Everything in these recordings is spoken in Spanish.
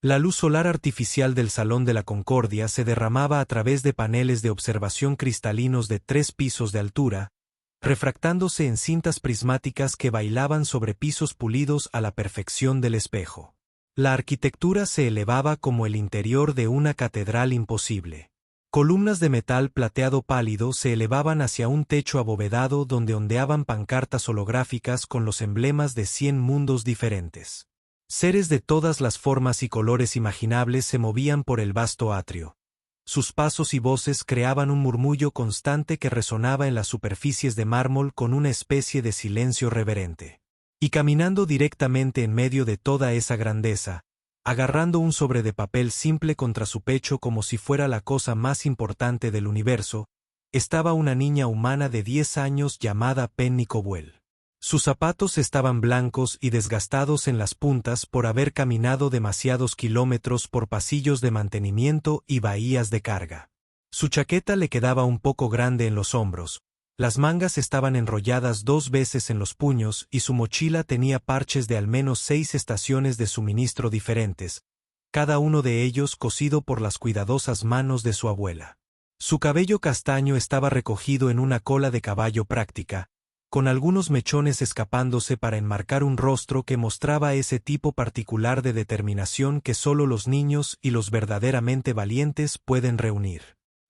La luz solar artificial del Salón de la Concordia se derramaba a través de paneles de observación cristalinos de 3 pisos de altura, refractándose en cintas prismáticas que bailaban sobre pisos pulidos a la perfección del espejo. La arquitectura se elevaba como el interior de una catedral imposible. Columnas de metal plateado pálido se elevaban hacia un techo abovedado donde ondeaban pancartas holográficas con los emblemas de 100 mundos diferentes. Seres de todas las formas y colores imaginables se movían por el vasto atrio. Sus pasos y voces creaban un murmullo constante que resonaba en las superficies de mármol con una especie de silencio reverente. Y caminando directamente en medio de toda esa grandeza, agarrando un sobre de papel simple contra su pecho como si fuera la cosa más importante del universo, estaba una niña humana de 10 años llamada Penny Cowell. Sus zapatos estaban blancos y desgastados en las puntas por haber caminado demasiados kilómetros por pasillos de mantenimiento y bahías de carga. Su chaqueta le quedaba un poco grande en los hombros, las mangas estaban enrolladas 2 veces en los puños y su mochila tenía parches de al menos 6 estaciones de suministro diferentes, cada uno de ellos cosido por las cuidadosas manos de su abuela. Su cabello castaño estaba recogido en una cola de caballo práctica, con algunos mechones escapándose para enmarcar un rostro que mostraba ese tipo particular de determinación que solo los niños y los verdaderamente valientes pueden reunir.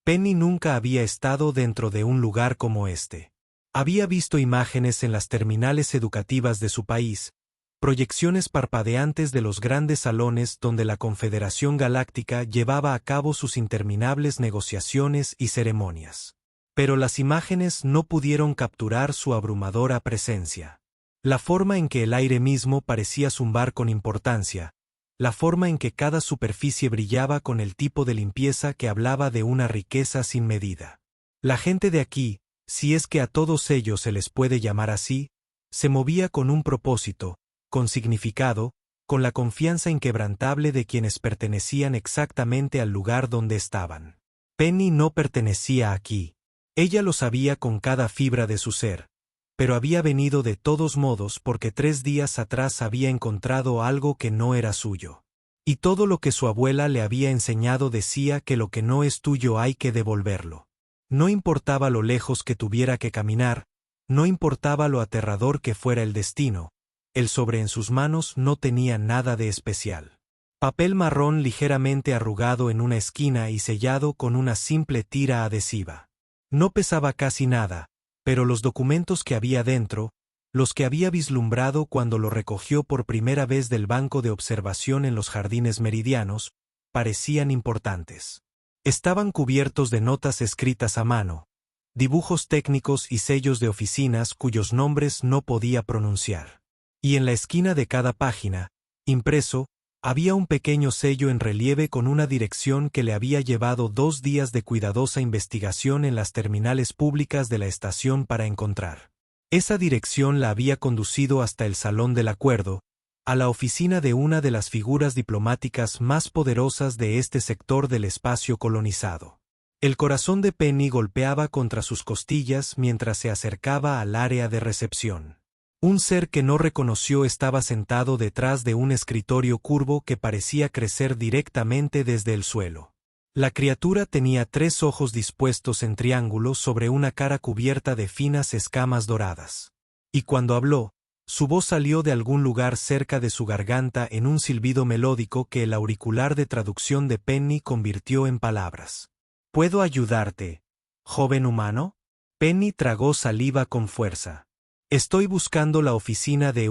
Penny nunca había estado dentro de un lugar como este. Había visto imágenes en las terminales educativas de su país, proyecciones parpadeantes de los grandes salones donde la Confederación Galáctica llevaba a cabo sus interminables negociaciones y ceremonias. Pero las imágenes no pudieron capturar su abrumadora presencia. La forma en que el aire mismo parecía zumbar con importancia, la forma en que cada superficie brillaba con el tipo de limpieza que hablaba de una riqueza sin medida. La gente de aquí, si es que a todos ellos se les puede llamar así, se movía con un propósito, con significado, con la confianza inquebrantable de quienes pertenecían exactamente al lugar donde estaban. Penny no pertenecía aquí. Ella lo sabía con cada fibra de su ser, pero había venido de todos modos porque 3 días atrás había encontrado algo que no era suyo. Y todo lo que su abuela le había enseñado decía que lo que no es tuyo hay que devolverlo. No importaba lo lejos que tuviera que caminar, no importaba lo aterrador que fuera el destino, el sobre en sus manos no tenía nada de especial. Papel marrón ligeramente arrugado en una esquina y sellado con una simple tira adhesiva. No pesaba casi nada, pero los documentos que había dentro, los que había vislumbrado cuando lo recogió por primera vez del banco de observación en los jardines meridianos, parecían importantes. Estaban cubiertos de notas escritas a mano, dibujos técnicos y sellos de oficinas cuyos nombres no podía pronunciar. Y en la esquina de cada página, impreso, había un pequeño sello en relieve con una dirección que le había llevado 2 días de cuidadosa investigación en las terminales públicas de la estación para encontrar. Esa dirección la había conducido hasta el Salón del Acuerdo, a la oficina de una de las figuras diplomáticas más poderosas de este sector del espacio colonizado. El corazón de Penny golpeaba contra sus costillas mientras se acercaba al área de recepción. Un ser que no reconoció estaba sentado detrás de un escritorio curvo que parecía crecer directamente desde el suelo. La criatura tenía 3 ojos dispuestos en triángulo sobre una cara cubierta de finas escamas doradas. Y cuando habló, su voz salió de algún lugar cerca de su garganta en un silbido melódico que el auricular de traducción de Penny convirtió en palabras. ¿Puedo ayudarte, joven humano? Penny tragó saliva con fuerza. Estoy buscando la oficina de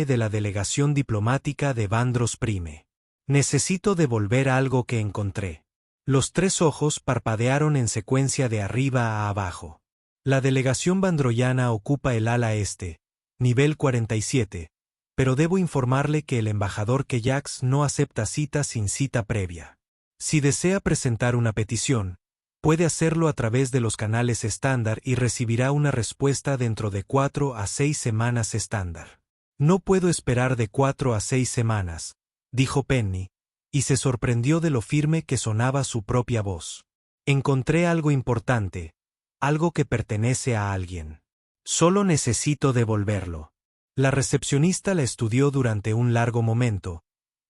de la delegación diplomática de Vandros Prime. Necesito devolver algo que encontré. Los 3 ojos parpadearon en secuencia de arriba a abajo. La delegación vandroyana ocupa el ala este, nivel 47, pero debo informarle que el embajador Keyax no acepta citas sin cita previa. Si desea presentar una petición, puede hacerlo a través de los canales estándar y recibirá una respuesta dentro de 4 a 6 semanas estándar. No puedo esperar de 4 a 6 semanas, dijo Penny, y se sorprendió de lo firme que sonaba su propia voz. Encontré algo importante, algo que pertenece a alguien. Solo necesito devolverlo. La recepcionista la estudió durante un largo momento,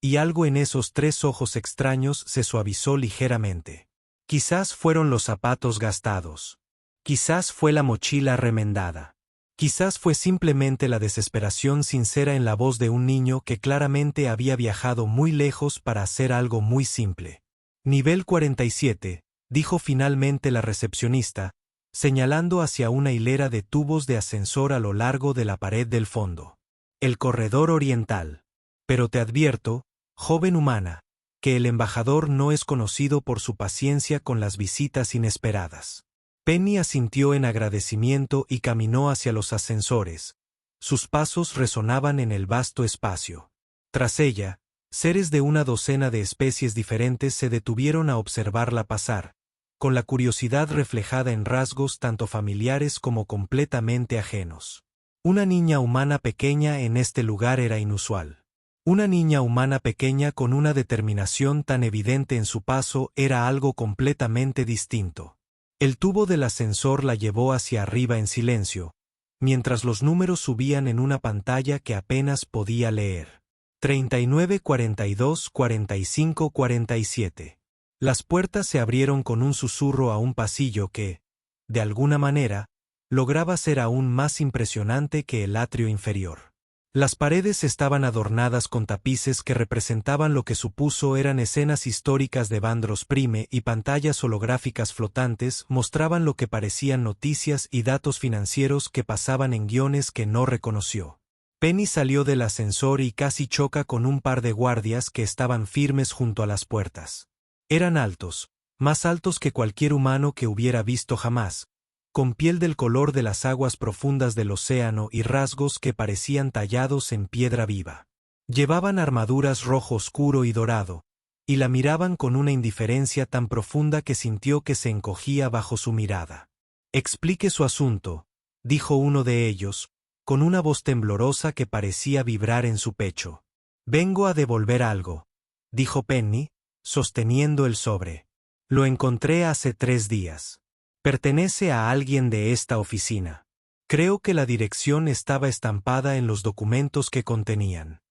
y algo en esos 3 ojos extraños se suavizó ligeramente. Quizás fueron los zapatos gastados. Quizás fue la mochila remendada. Quizás fue simplemente la desesperación sincera en la voz de un niño que claramente había viajado muy lejos para hacer algo muy simple. Nivel 47, dijo finalmente la recepcionista, señalando hacia una hilera de tubos de ascensor a lo largo de la pared del fondo. El corredor oriental. Pero te advierto, joven humana, que el embajador no es conocido por su paciencia con las visitas inesperadas. Penny asintió en agradecimiento y caminó hacia los ascensores. Sus pasos resonaban en el vasto espacio. Tras ella, seres de una docena de especies diferentes se detuvieron a observarla pasar, con la curiosidad reflejada en rasgos tanto familiares como completamente ajenos. Una niña humana pequeña en este lugar era inusual. Una niña humana pequeña con una determinación tan evidente en su paso era algo completamente distinto. El tubo del ascensor la llevó hacia arriba en silencio, mientras los números subían en una pantalla que apenas podía leer. 39, 42, 45, 47. Las puertas se abrieron con un susurro a un pasillo que, de alguna manera, lograba ser aún más impresionante que el atrio inferior. Las paredes estaban adornadas con tapices que representaban lo que supuso eran escenas históricas de Vandross Prime y pantallas holográficas flotantes mostraban lo que parecían noticias y datos financieros que pasaban en guiones que no reconoció. Penny salió del ascensor y casi choca con un par de guardias que estaban firmes junto a las puertas. Eran altos, más altos que cualquier humano que hubiera visto jamás, con piel del color de las aguas profundas del océano y rasgos que parecían tallados en piedra viva. Llevaban armaduras rojo oscuro y dorado, y la miraban con una indiferencia tan profunda que sintió que se encogía bajo su mirada. «Explique su asunto», dijo uno de ellos, con una voz temblorosa que parecía vibrar en su pecho. «Vengo a devolver algo», dijo Penny, sosteniendo el sobre. «Lo encontré hace 3 días. Pertenece a alguien de esta oficina. Creo que la dirección estaba estampada en los documentos que contenían».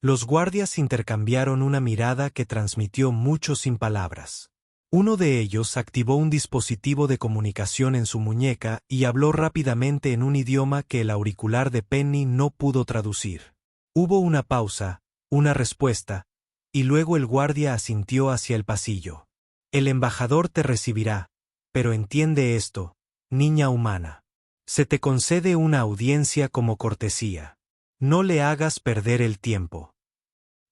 Los guardias intercambiaron una mirada que transmitió mucho sin palabras. Uno de ellos activó un dispositivo de comunicación en su muñeca y habló rápidamente en un idioma que el auricular de Penny no pudo traducir. Hubo una pausa, una respuesta, y luego el guardia asintió hacia el pasillo. «El embajador te recibirá, pero entiende esto, niña humana. Se te concede una audiencia como cortesía. No le hagas perder el tiempo».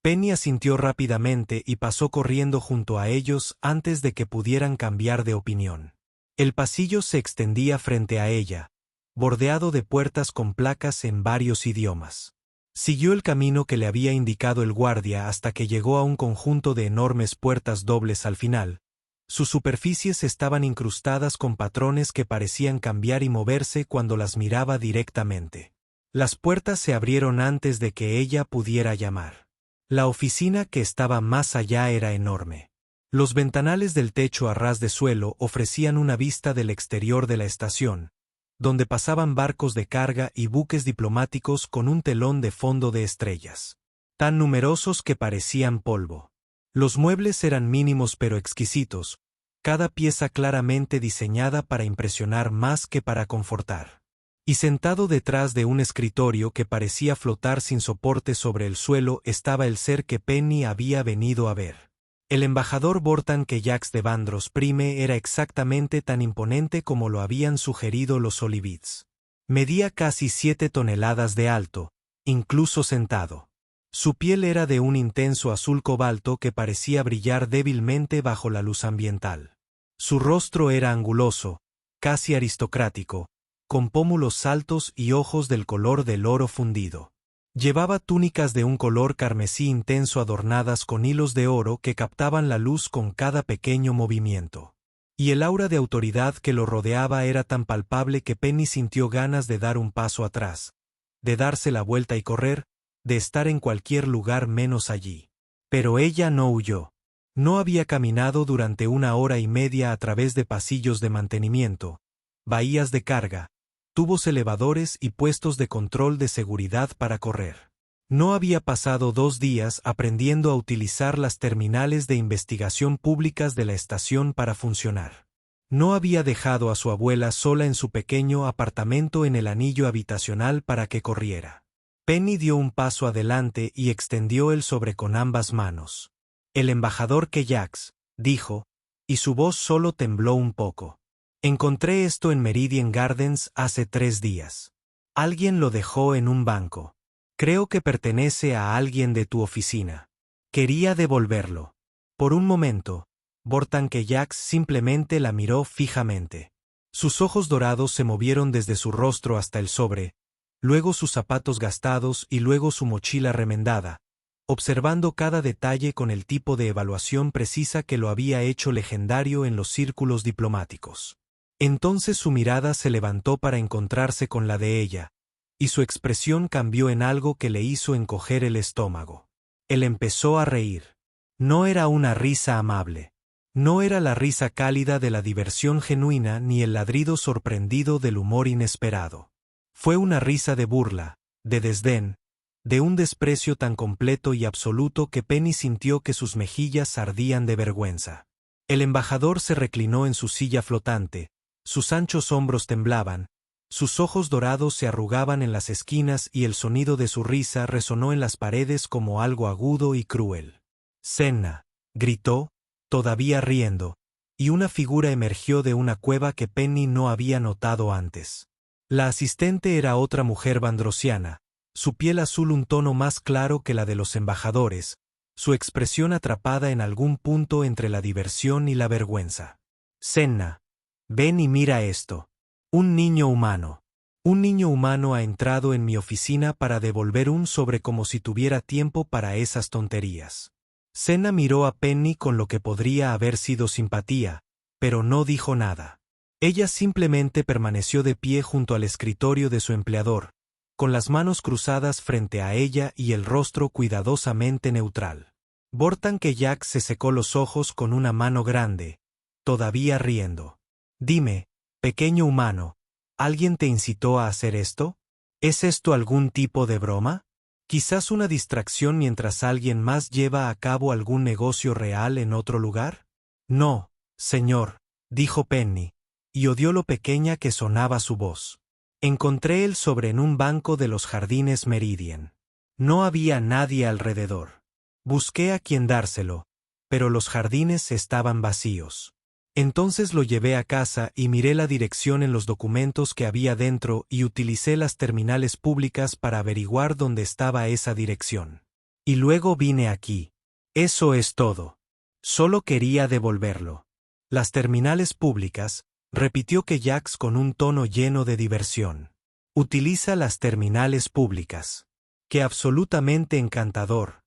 Penny asintió rápidamente y pasó corriendo junto a ellos antes de que pudieran cambiar de opinión. El pasillo se extendía frente a ella, bordeado de puertas con placas en varios idiomas. Siguió el camino que le había indicado el guardia hasta que llegó a un conjunto de enormes puertas dobles al final. Sus superficies estaban incrustadas con patrones que parecían cambiar y moverse cuando las miraba directamente. Las puertas se abrieron antes de que ella pudiera llamar. La oficina que estaba más allá era enorme. Los ventanales del techo a ras de suelo ofrecían una vista del exterior de la estación, donde pasaban barcos de carga y buques diplomáticos con un telón de fondo de estrellas, tan numerosos que parecían polvo. Los muebles eran mínimos pero exquisitos, cada pieza claramente diseñada para impresionar más que para confortar. Y sentado detrás de un escritorio que parecía flotar sin soporte sobre el suelo estaba el ser que Penny había venido a ver. El embajador Vortan Keyax de Vandross Prime era exactamente tan imponente como lo habían sugerido los Olivids. Medía casi 7 toneladas de alto, incluso sentado. Su piel era de un intenso azul cobalto que parecía brillar débilmente bajo la luz ambiental. Su rostro era anguloso, casi aristocrático, con pómulos altos y ojos del color del oro fundido. Llevaba túnicas de un color carmesí intenso adornadas con hilos de oro que captaban la luz con cada pequeño movimiento. Y el aura de autoridad que lo rodeaba era tan palpable que Penny sintió ganas de dar un paso atrás, de darse la vuelta y correr, de estar en cualquier lugar menos allí. Pero ella no huyó. No había caminado durante 1 hora y media a través de pasillos de mantenimiento, bahías de carga, tubos elevadores y puestos de control de seguridad para correr. No había pasado 2 días aprendiendo a utilizar las terminales de investigación públicas de la estación para funcionar. No había dejado a su abuela sola en su pequeño apartamento en el anillo habitacional para que corriera. Penny dio un paso adelante y extendió el sobre con ambas manos. El embajador Keyaks, dijo, y su voz solo tembló un poco. Encontré esto en Meridian Gardens hace 3 días. Alguien lo dejó en un banco. Creo que pertenece a alguien de tu oficina. Quería devolverlo. Por un momento, Bortan Keyaks simplemente la miró fijamente. Sus ojos dorados se movieron desde su rostro hasta el sobre, luego sus zapatos gastados y luego su mochila remendada, observando cada detalle con el tipo de evaluación precisa que lo había hecho legendario en los círculos diplomáticos. Entonces su mirada se levantó para encontrarse con la de ella, y su expresión cambió en algo que le hizo encoger el estómago. Él empezó a reír. No era una risa amable. No era la risa cálida de la diversión genuina ni el ladrido sorprendido del humor inesperado. Fue una risa de burla, de desdén, de un desprecio tan completo y absoluto que Penny sintió que sus mejillas ardían de vergüenza. El embajador se reclinó en su silla flotante, sus anchos hombros temblaban, sus ojos dorados se arrugaban en las esquinas y el sonido de su risa resonó en las paredes como algo agudo y cruel. «Senna», gritó, todavía riendo, y una figura emergió de una cueva que Penny no había notado antes. La asistente era otra mujer vandrosiana, su piel azul un tono más claro que la de los embajadores, su expresión atrapada en algún punto entre la diversión y la vergüenza. «Senna, ven y mira esto. Un niño humano. Un niño humano ha entrado en mi oficina para devolver un sobre como si tuviera tiempo para esas tonterías». Senna miró a Penny con lo que podría haber sido simpatía, pero no dijo nada. Ella simplemente permaneció de pie junto al escritorio de su empleador, con las manos cruzadas frente a ella y el rostro cuidadosamente neutral. Bortan Keyaks se secó los ojos con una mano grande, todavía riendo. «Dime, pequeño humano, ¿alguien te incitó a hacer esto? ¿Es esto algún tipo de broma? ¿Quizás una distracción mientras alguien más lleva a cabo algún negocio real en otro lugar?» «No, señor», dijo Penny, y odió lo pequeña que sonaba su voz. «Encontré el sobre en un banco de los jardines Meridian. No había nadie alrededor. Busqué a quien dárselo, pero los jardines estaban vacíos. Entonces lo llevé a casa y miré la dirección en los documentos que había dentro y utilicé las terminales públicas para averiguar dónde estaba esa dirección. Y luego vine aquí. Eso es todo. Solo quería devolverlo». «Las terminales públicas», repitió Keyaks con un tono lleno de diversión. «Utiliza las terminales públicas. ¡Qué absolutamente encantador!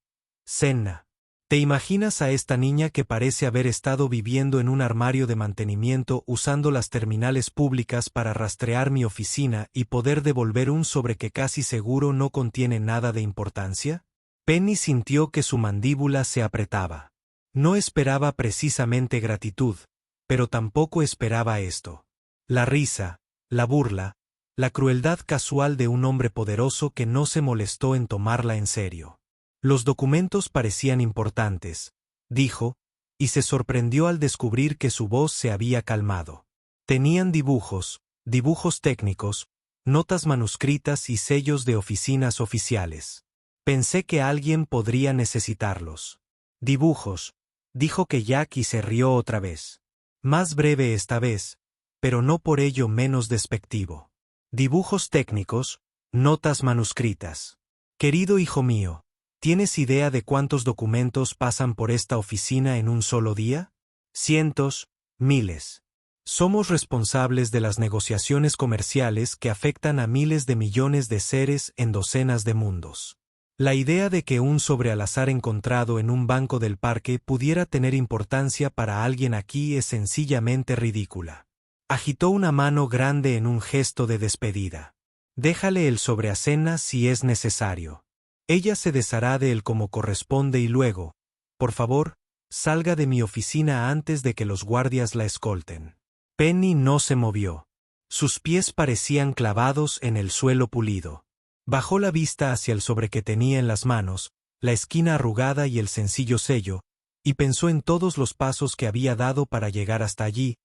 Senna, ¿te imaginas a esta niña que parece haber estado viviendo en un armario de mantenimiento usando las terminales públicas para rastrear mi oficina y poder devolver un sobre que casi seguro no contiene nada de importancia?» Penny sintió que su mandíbula se apretaba. No esperaba precisamente gratitud, pero tampoco esperaba esto. La risa, la burla, la crueldad casual de un hombre poderoso que no se molestó en tomarla en serio. «Los documentos parecían importantes», dijo, y se sorprendió al descubrir que su voz se había calmado. «Tenían dibujos técnicos, notas manuscritas y sellos de oficinas oficiales. Pensé que alguien podría necesitarlos». «Dibujos», dijo Keyak y se rió otra vez. Más breve esta vez, pero no por ello menos despectivo. «Dibujos técnicos, notas manuscritas. Querido hijo mío, ¿tienes idea de cuántos documentos pasan por esta oficina en un solo día? Cientos, miles. Somos responsables de las negociaciones comerciales que afectan a miles de millones de seres en docenas de mundos. La idea de que un sobre al azar encontrado en un banco del parque pudiera tener importancia para alguien aquí es sencillamente ridícula». Agitó una mano grande en un gesto de despedida. «Déjale el sobre a Senna si es necesario. Ella se deshará de él como corresponde y luego, por favor, salga de mi oficina antes de que los guardias la escolten». Penny no se movió. Sus pies parecían clavados en el suelo pulido. Bajó la vista hacia el sobre que tenía en las manos, la esquina arrugada y el sencillo sello, y pensó en todos los pasos que había dado para llegar hasta allí,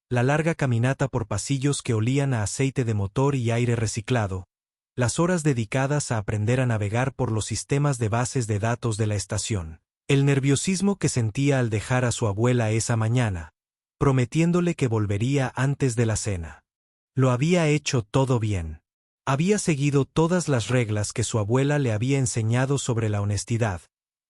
la larga caminata por pasillos que olían a aceite de motor y aire reciclado, las horas dedicadas a aprender a navegar por los sistemas de bases de datos de la estación, el nerviosismo que sentía al dejar a su abuela esa mañana, prometiéndole que volvería antes de la cena. Lo había hecho todo bien. Había seguido todas las reglas que su abuela le había enseñado sobre la honestidad,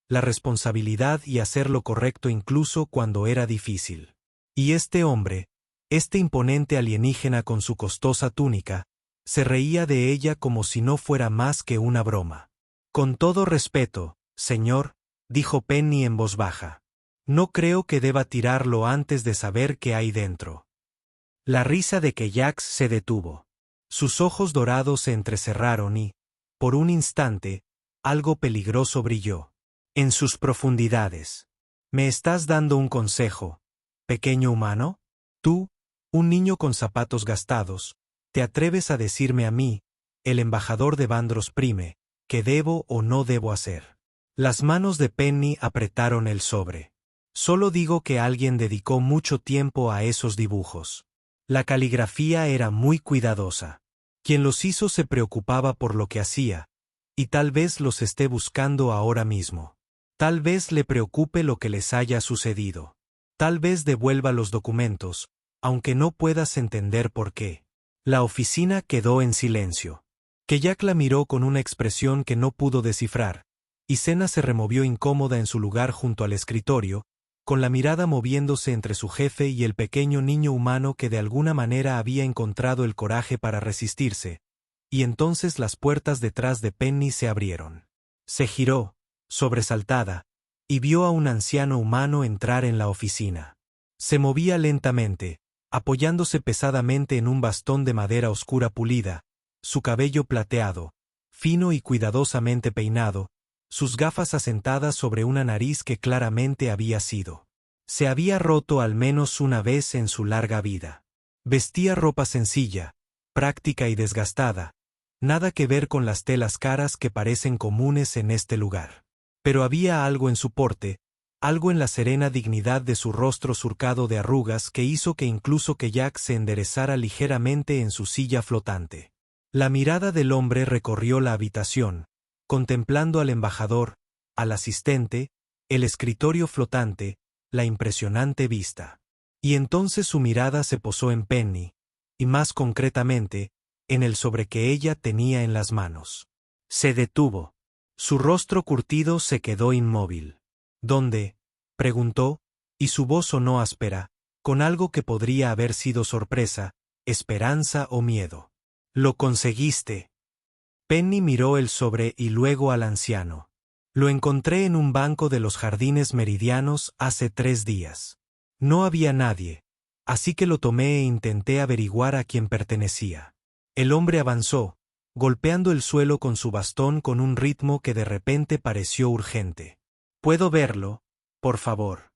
la responsabilidad y hacer lo correcto incluso cuando era difícil. Y este hombre, este imponente alienígena con su costosa túnica, se reía de ella como si no fuera más que una broma. Con todo respeto, señor, dijo Penny en voz baja. No creo que deba tirarlo antes de saber qué hay dentro. La risa de Keyaks se detuvo. Sus ojos dorados se entrecerraron y, por un instante, algo peligroso brilló en sus profundidades. ¿Me estás dando un consejo, pequeño humano? Tú, un niño con zapatos gastados, ¿te atreves a decirme a mí, el embajador de Vandros Prime, qué debo o no debo hacer? Las manos de Penny apretaron el sobre. Solo digo que alguien dedicó mucho tiempo a esos dibujos. La caligrafía era muy cuidadosa. Quien los hizo se preocupaba por lo que hacía, y tal vez los esté buscando ahora mismo. Tal vez le preocupe lo que les haya sucedido. Tal vez devuelva los documentos, aunque no puedas entender por qué. La oficina quedó en silencio. Keyak la miró con una expresión que no pudo descifrar, y Sena se removió incómoda en su lugar junto al escritorio, con la mirada moviéndose entre su jefe y el pequeño niño humano que de alguna manera había encontrado el coraje para resistirse, y entonces las puertas detrás de Penny se abrieron. Se giró, sobresaltada, y vio a un anciano humano entrar en la oficina. Se movía lentamente, apoyándose pesadamente en un bastón de madera oscura pulida, su cabello plateado, fino y cuidadosamente peinado, sus gafas asentadas sobre una nariz que claramente había sido. Se había roto al menos una vez en su larga vida. Vestía ropa sencilla, práctica y desgastada, nada que ver con las telas caras que parecen comunes en este lugar. Pero había algo en su porte, algo en la serena dignidad de su rostro surcado de arrugas que hizo que incluso Keyak se enderezara ligeramente en su silla flotante. La mirada del hombre recorrió la habitación, contemplando al embajador, al asistente, el escritorio flotante, la impresionante vista. Y entonces su mirada se posó en Penny, y más concretamente, en el sobre que ella tenía en las manos. Se detuvo. Su rostro curtido se quedó inmóvil. ¿Dónde?, preguntó, y su voz sonó áspera, con algo que podría haber sido sorpresa, esperanza o miedo. «Lo conseguiste». Penny miró el sobre y luego al anciano. «Lo encontré en un banco de los jardines meridianos hace 3 días. No había nadie, así que lo tomé e intenté averiguar a quién pertenecía». El hombre avanzó, golpeando el suelo con su bastón con un ritmo que de repente pareció urgente. «¿Puedo verlo, por favor?»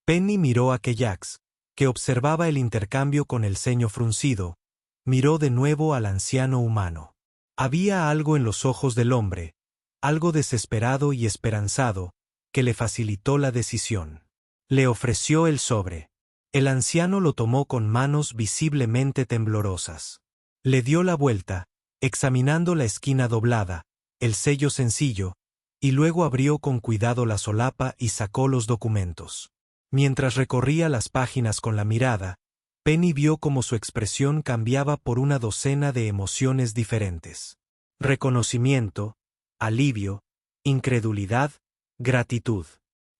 Penny miró a Keyaks, que observaba el intercambio con el ceño fruncido, miró de nuevo al anciano humano. Había algo en los ojos del hombre, algo desesperado y esperanzado, que le facilitó la decisión. Le ofreció el sobre. El anciano lo tomó con manos visiblemente temblorosas. Le dio la vuelta, examinando la esquina doblada, el sello sencillo, y luego abrió con cuidado la solapa y sacó los documentos. Mientras recorría las páginas con la mirada, Penny vio cómo su expresión cambiaba por una docena de emociones diferentes. Reconocimiento, alivio, incredulidad, gratitud.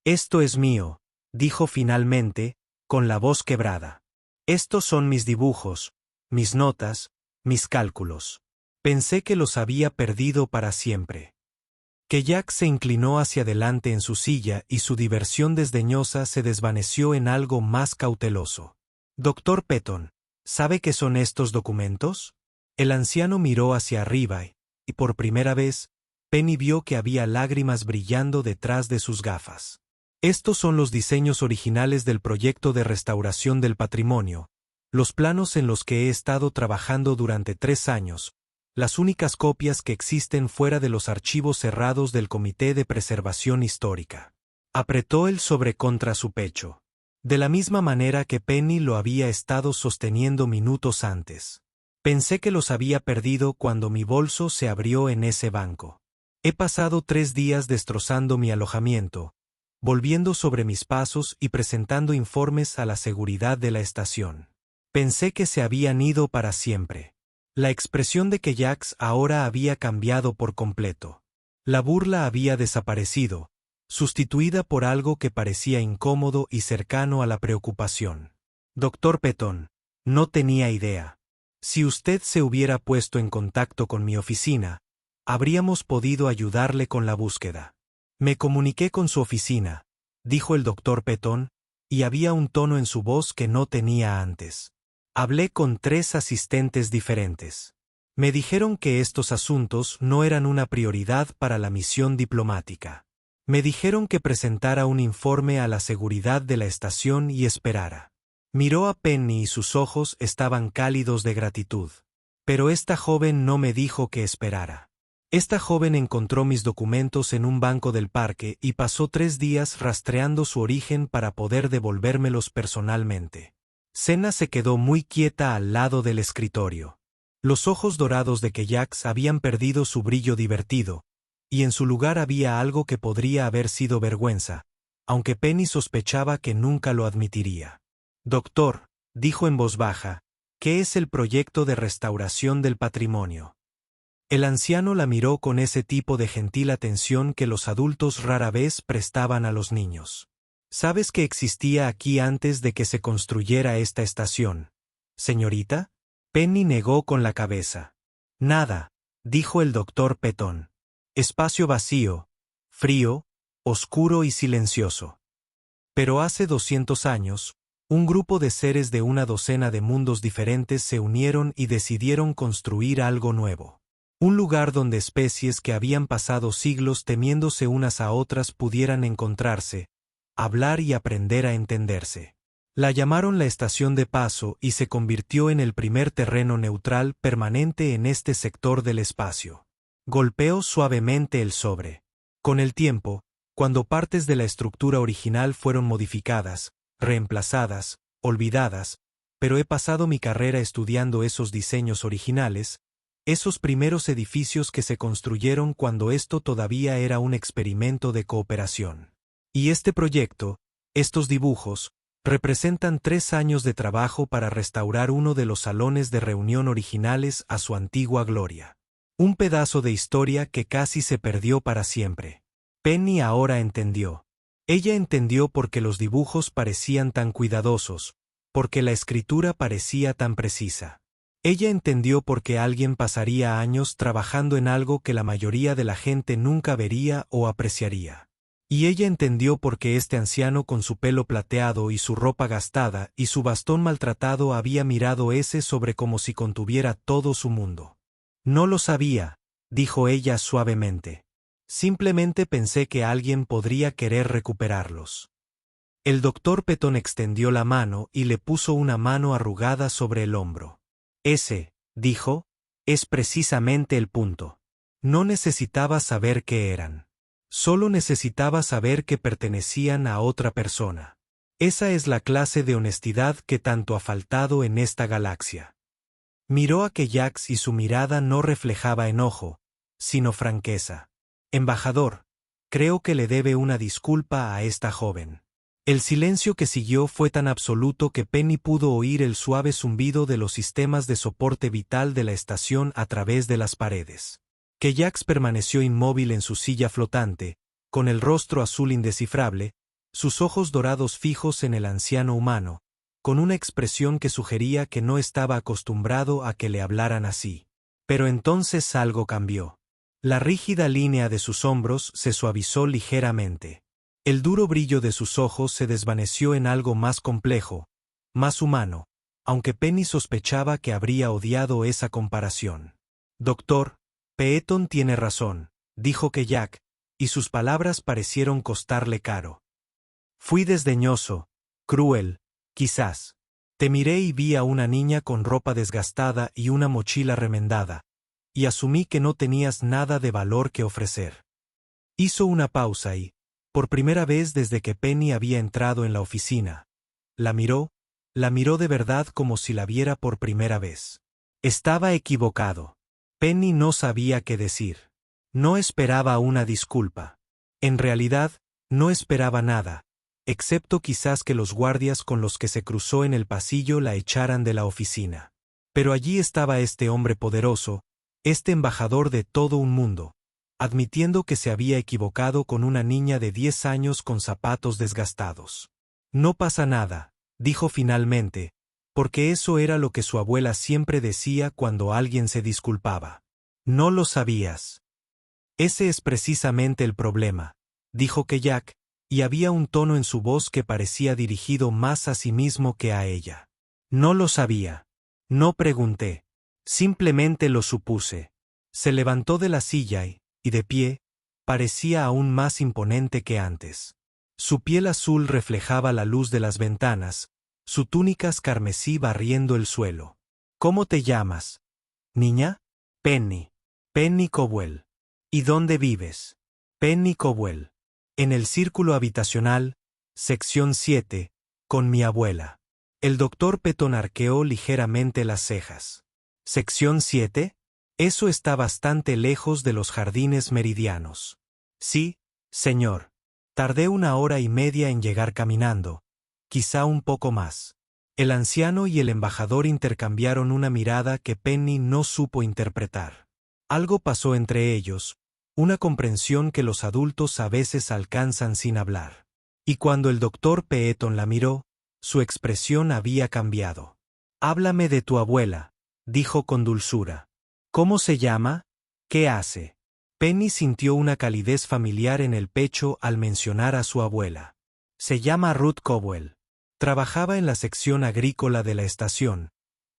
«Esto es mío», dijo finalmente, con la voz quebrada. «Estos son mis dibujos, mis notas, mis cálculos. Pensé que los había perdido para siempre». Keyak se inclinó hacia adelante en su silla y su diversión desdeñosa se desvaneció en algo más cauteloso. «Doctor Petton, ¿sabe qué son estos documentos?» El anciano miró hacia arriba y por primera vez, Penny vio que había lágrimas brillando detrás de sus gafas. «Estos son los diseños originales del proyecto de restauración del patrimonio, los planos en los que he estado trabajando durante 3 años, las únicas copias que existen fuera de los archivos cerrados del Comité de Preservación Histórica. Apretó el sobre contra su pecho. De la misma manera que Penny lo había estado sosteniendo minutos antes. Pensé que los había perdido cuando mi bolso se abrió en ese banco. He pasado 3 días destrozando mi alojamiento, volviendo sobre mis pasos y presentando informes a la seguridad de la estación. Pensé que se habían ido para siempre. La expresión de Keyaks ahora había cambiado por completo. La burla había desaparecido, sustituida por algo que parecía incómodo y cercano a la preocupación. Dr. Petón, no tenía idea. Si usted se hubiera puesto en contacto con mi oficina, habríamos podido ayudarle con la búsqueda. Me comuniqué con su oficina, dijo el Dr. Petón, y había un tono en su voz que no tenía antes. Hablé con 3 asistentes diferentes. Me dijeron que estos asuntos no eran una prioridad para la misión diplomática. Me dijeron que presentara un informe a la seguridad de la estación y esperara. Miró a Penny y sus ojos estaban cálidos de gratitud. Pero esta joven no me dijo que esperara. Esta joven encontró mis documentos en un banco del parque y pasó 3 días rastreando su origen para poder devolvérmelos personalmente. Senna se quedó muy quieta al lado del escritorio. Los ojos dorados de Keyaks habían perdido su brillo divertido, y en su lugar había algo que podría haber sido vergüenza, aunque Penny sospechaba que nunca lo admitiría. Doctor, dijo en voz baja, ¿qué es el proyecto de restauración del patrimonio? El anciano la miró con ese tipo de gentil atención que los adultos rara vez prestaban a los niños. ¿Sabes que existía aquí antes de que se construyera esta estación, señorita? Penny negó con la cabeza. Nada, dijo el Dr. Petón. Espacio vacío, frío, oscuro y silencioso. Pero hace 200 años, un grupo de seres de una docena de mundos diferentes se unieron y decidieron construir algo nuevo. Un lugar donde especies que habían pasado siglos temiéndose unas a otras pudieran encontrarse, hablar y aprender a entenderse. La llamaron la estación de paso y se convirtió en el primer terreno neutral permanente en este sector del espacio. Golpeó suavemente el sobre. Con el tiempo, cuando partes de la estructura original fueron modificadas, reemplazadas, olvidadas, pero he pasado mi carrera estudiando esos diseños originales, esos primeros edificios que se construyeron cuando esto todavía era un experimento de cooperación. Y este proyecto, estos dibujos, representan 3 años de trabajo para restaurar uno de los salones de reunión originales a su antigua gloria. Un pedazo de historia que casi se perdió para siempre. Penny ahora entendió. Ella entendió por qué los dibujos parecían tan cuidadosos, porque la escritura parecía tan precisa. Ella entendió por qué alguien pasaría años trabajando en algo que la mayoría de la gente nunca vería o apreciaría. Y ella entendió por qué este anciano con su pelo plateado y su ropa gastada y su bastón maltratado había mirado ese sobre como si contuviera todo su mundo. No lo sabía, dijo ella suavemente. Simplemente pensé que alguien podría querer recuperarlos. El Dr. Petón extendió la mano y le puso una mano arrugada sobre el hombro. Ese, dijo, es precisamente el punto. No necesitaba saber qué eran. Solo necesitaba saber que pertenecían a otra persona. Esa es la clase de honestidad que tanto ha faltado en esta galaxia. Miró a Keyaks y su mirada no reflejaba enojo, sino franqueza. Embajador, creo que le debe una disculpa a esta joven. El silencio que siguió fue tan absoluto que Penny pudo oír el suave zumbido de los sistemas de soporte vital de la estación a través de las paredes. Keyaks permaneció inmóvil en su silla flotante, con el rostro azul indescifrable, sus ojos dorados fijos en el anciano humano, con una expresión que sugería que no estaba acostumbrado a que le hablaran así. Pero entonces algo cambió. La rígida línea de sus hombros se suavizó ligeramente. El duro brillo de sus ojos se desvaneció en algo más complejo, más humano, aunque Penny sospechaba que habría odiado esa comparación. Doctor, Petón tiene razón, dijo Keyak, y sus palabras parecieron costarle caro. Fui desdeñoso, cruel, quizás. Te miré y vi a una niña con ropa desgastada y una mochila remendada, y asumí que no tenías nada de valor que ofrecer. Hizo una pausa y, por primera vez desde que Penny había entrado en la oficina, la miró de verdad como si la viera por primera vez. Estaba equivocado. Penny no sabía qué decir. No esperaba una disculpa. En realidad, no esperaba nada, excepto quizás que los guardias con los que se cruzó en el pasillo la echaran de la oficina. Pero allí estaba este hombre poderoso, este embajador de todo un mundo, admitiendo que se había equivocado con una niña de 10 años con zapatos desgastados. No pasa nada, dijo finalmente, porque eso era lo que su abuela siempre decía cuando alguien se disculpaba. No lo sabías. Ese es precisamente el problema, dijo Jack, y había un tono en su voz que parecía dirigido más a sí mismo que a ella. No lo sabía. No pregunté. Simplemente lo supuse. Se levantó de la silla y, de pie, parecía aún más imponente que antes. Su piel azul reflejaba la luz de las ventanas, su túnica carmesí barriendo el suelo. ¿Cómo te llamas? ¿Niña? Penny. Penny Cowell. ¿Y dónde vives? Penny Cowell. En el círculo habitacional, sección 7, con mi abuela. El doctor Petton arqueó ligeramente las cejas. ¿Sección 7? Eso está bastante lejos de los jardines meridianos. Sí, señor. Tardé 1 hora y media en llegar caminando, quizá un poco más. El anciano y el embajador intercambiaron una mirada que Penny no supo interpretar. Algo pasó entre ellos, una comprensión que los adultos a veces alcanzan sin hablar. Y cuando el doctor Petton la miró, su expresión había cambiado. «Háblame de tu abuela», dijo con dulzura. «¿Cómo se llama? ¿Qué hace?» Penny sintió una calidez familiar en el pecho al mencionar a su abuela. Se llama Ruth Cowell. Trabajaba en la sección agrícola de la estación,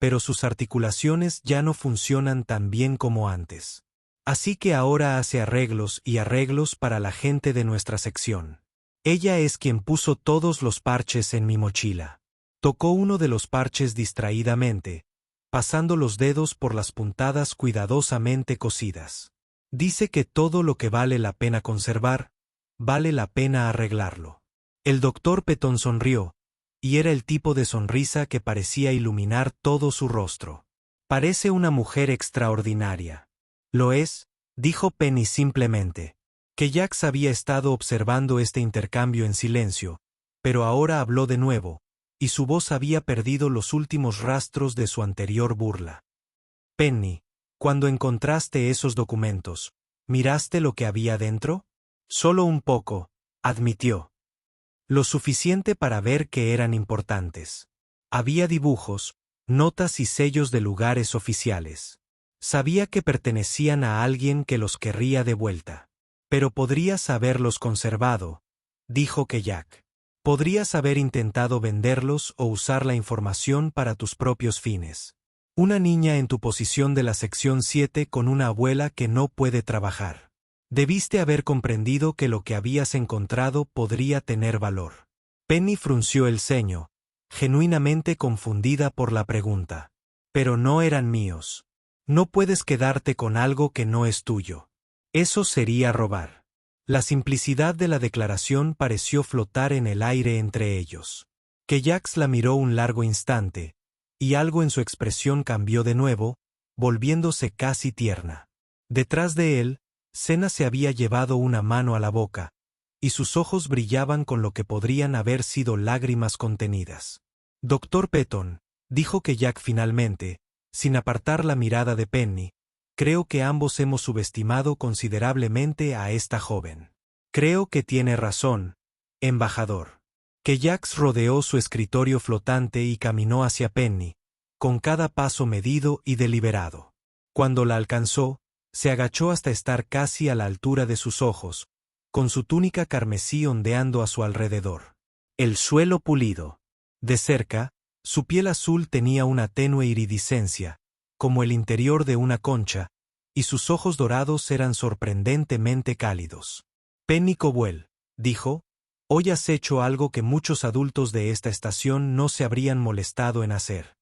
pero sus articulaciones ya no funcionan tan bien como antes. Así que ahora hace arreglos y arreglos para la gente de nuestra sección. Ella es quien puso todos los parches en mi mochila. Tocó uno de los parches distraídamente, pasando los dedos por las puntadas cuidadosamente cosidas. Dice que todo lo que vale la pena conservar, vale la pena arreglarlo. El doctor Petton sonrió, y era el tipo de sonrisa que parecía iluminar todo su rostro. Parece una mujer extraordinaria. Lo es, dijo Penny simplemente. Jack había estado observando este intercambio en silencio, pero ahora habló de nuevo, y su voz había perdido los últimos rastros de su anterior burla. Penny, cuando encontraste esos documentos, ¿miraste lo que había dentro? Solo un poco, admitió. Lo suficiente para ver que eran importantes. Había dibujos, notas y sellos de lugares oficiales. Sabía que pertenecían a alguien que los querría de vuelta. Pero podrías haberlos conservado, dijo Jack. Podrías haber intentado venderlos o usar la información para tus propios fines. Una niña en tu posición de la sección 7 con una abuela que no puede trabajar. Debiste haber comprendido que lo que habías encontrado podría tener valor. Penny frunció el ceño, genuinamente confundida por la pregunta. Pero no eran míos. No puedes quedarte con algo que no es tuyo. Eso sería robar. La simplicidad de la declaración pareció flotar en el aire entre ellos. Jack la miró un largo instante, y algo en su expresión cambió de nuevo, volviéndose casi tierna. Detrás de él, Senna se había llevado una mano a la boca, y sus ojos brillaban con lo que podrían haber sido lágrimas contenidas. «Doctor Petton», dijo Jack finalmente, sin apartar la mirada de Penny, «creo que ambos hemos subestimado considerablemente a esta joven. Creo que tiene razón, embajador». Jack rodeó su escritorio flotante y caminó hacia Penny, con cada paso medido y deliberado. Cuando la alcanzó, se agachó hasta estar casi a la altura de sus ojos, con su túnica carmesí ondeando a su alrededor. El suelo pulido. De cerca, su piel azul tenía una tenue iridiscencia, como el interior de una concha, y sus ojos dorados eran sorprendentemente cálidos. «Penny Cowell», dijo, «hoy has hecho algo que muchos adultos de esta estación no se habrían molestado en hacer.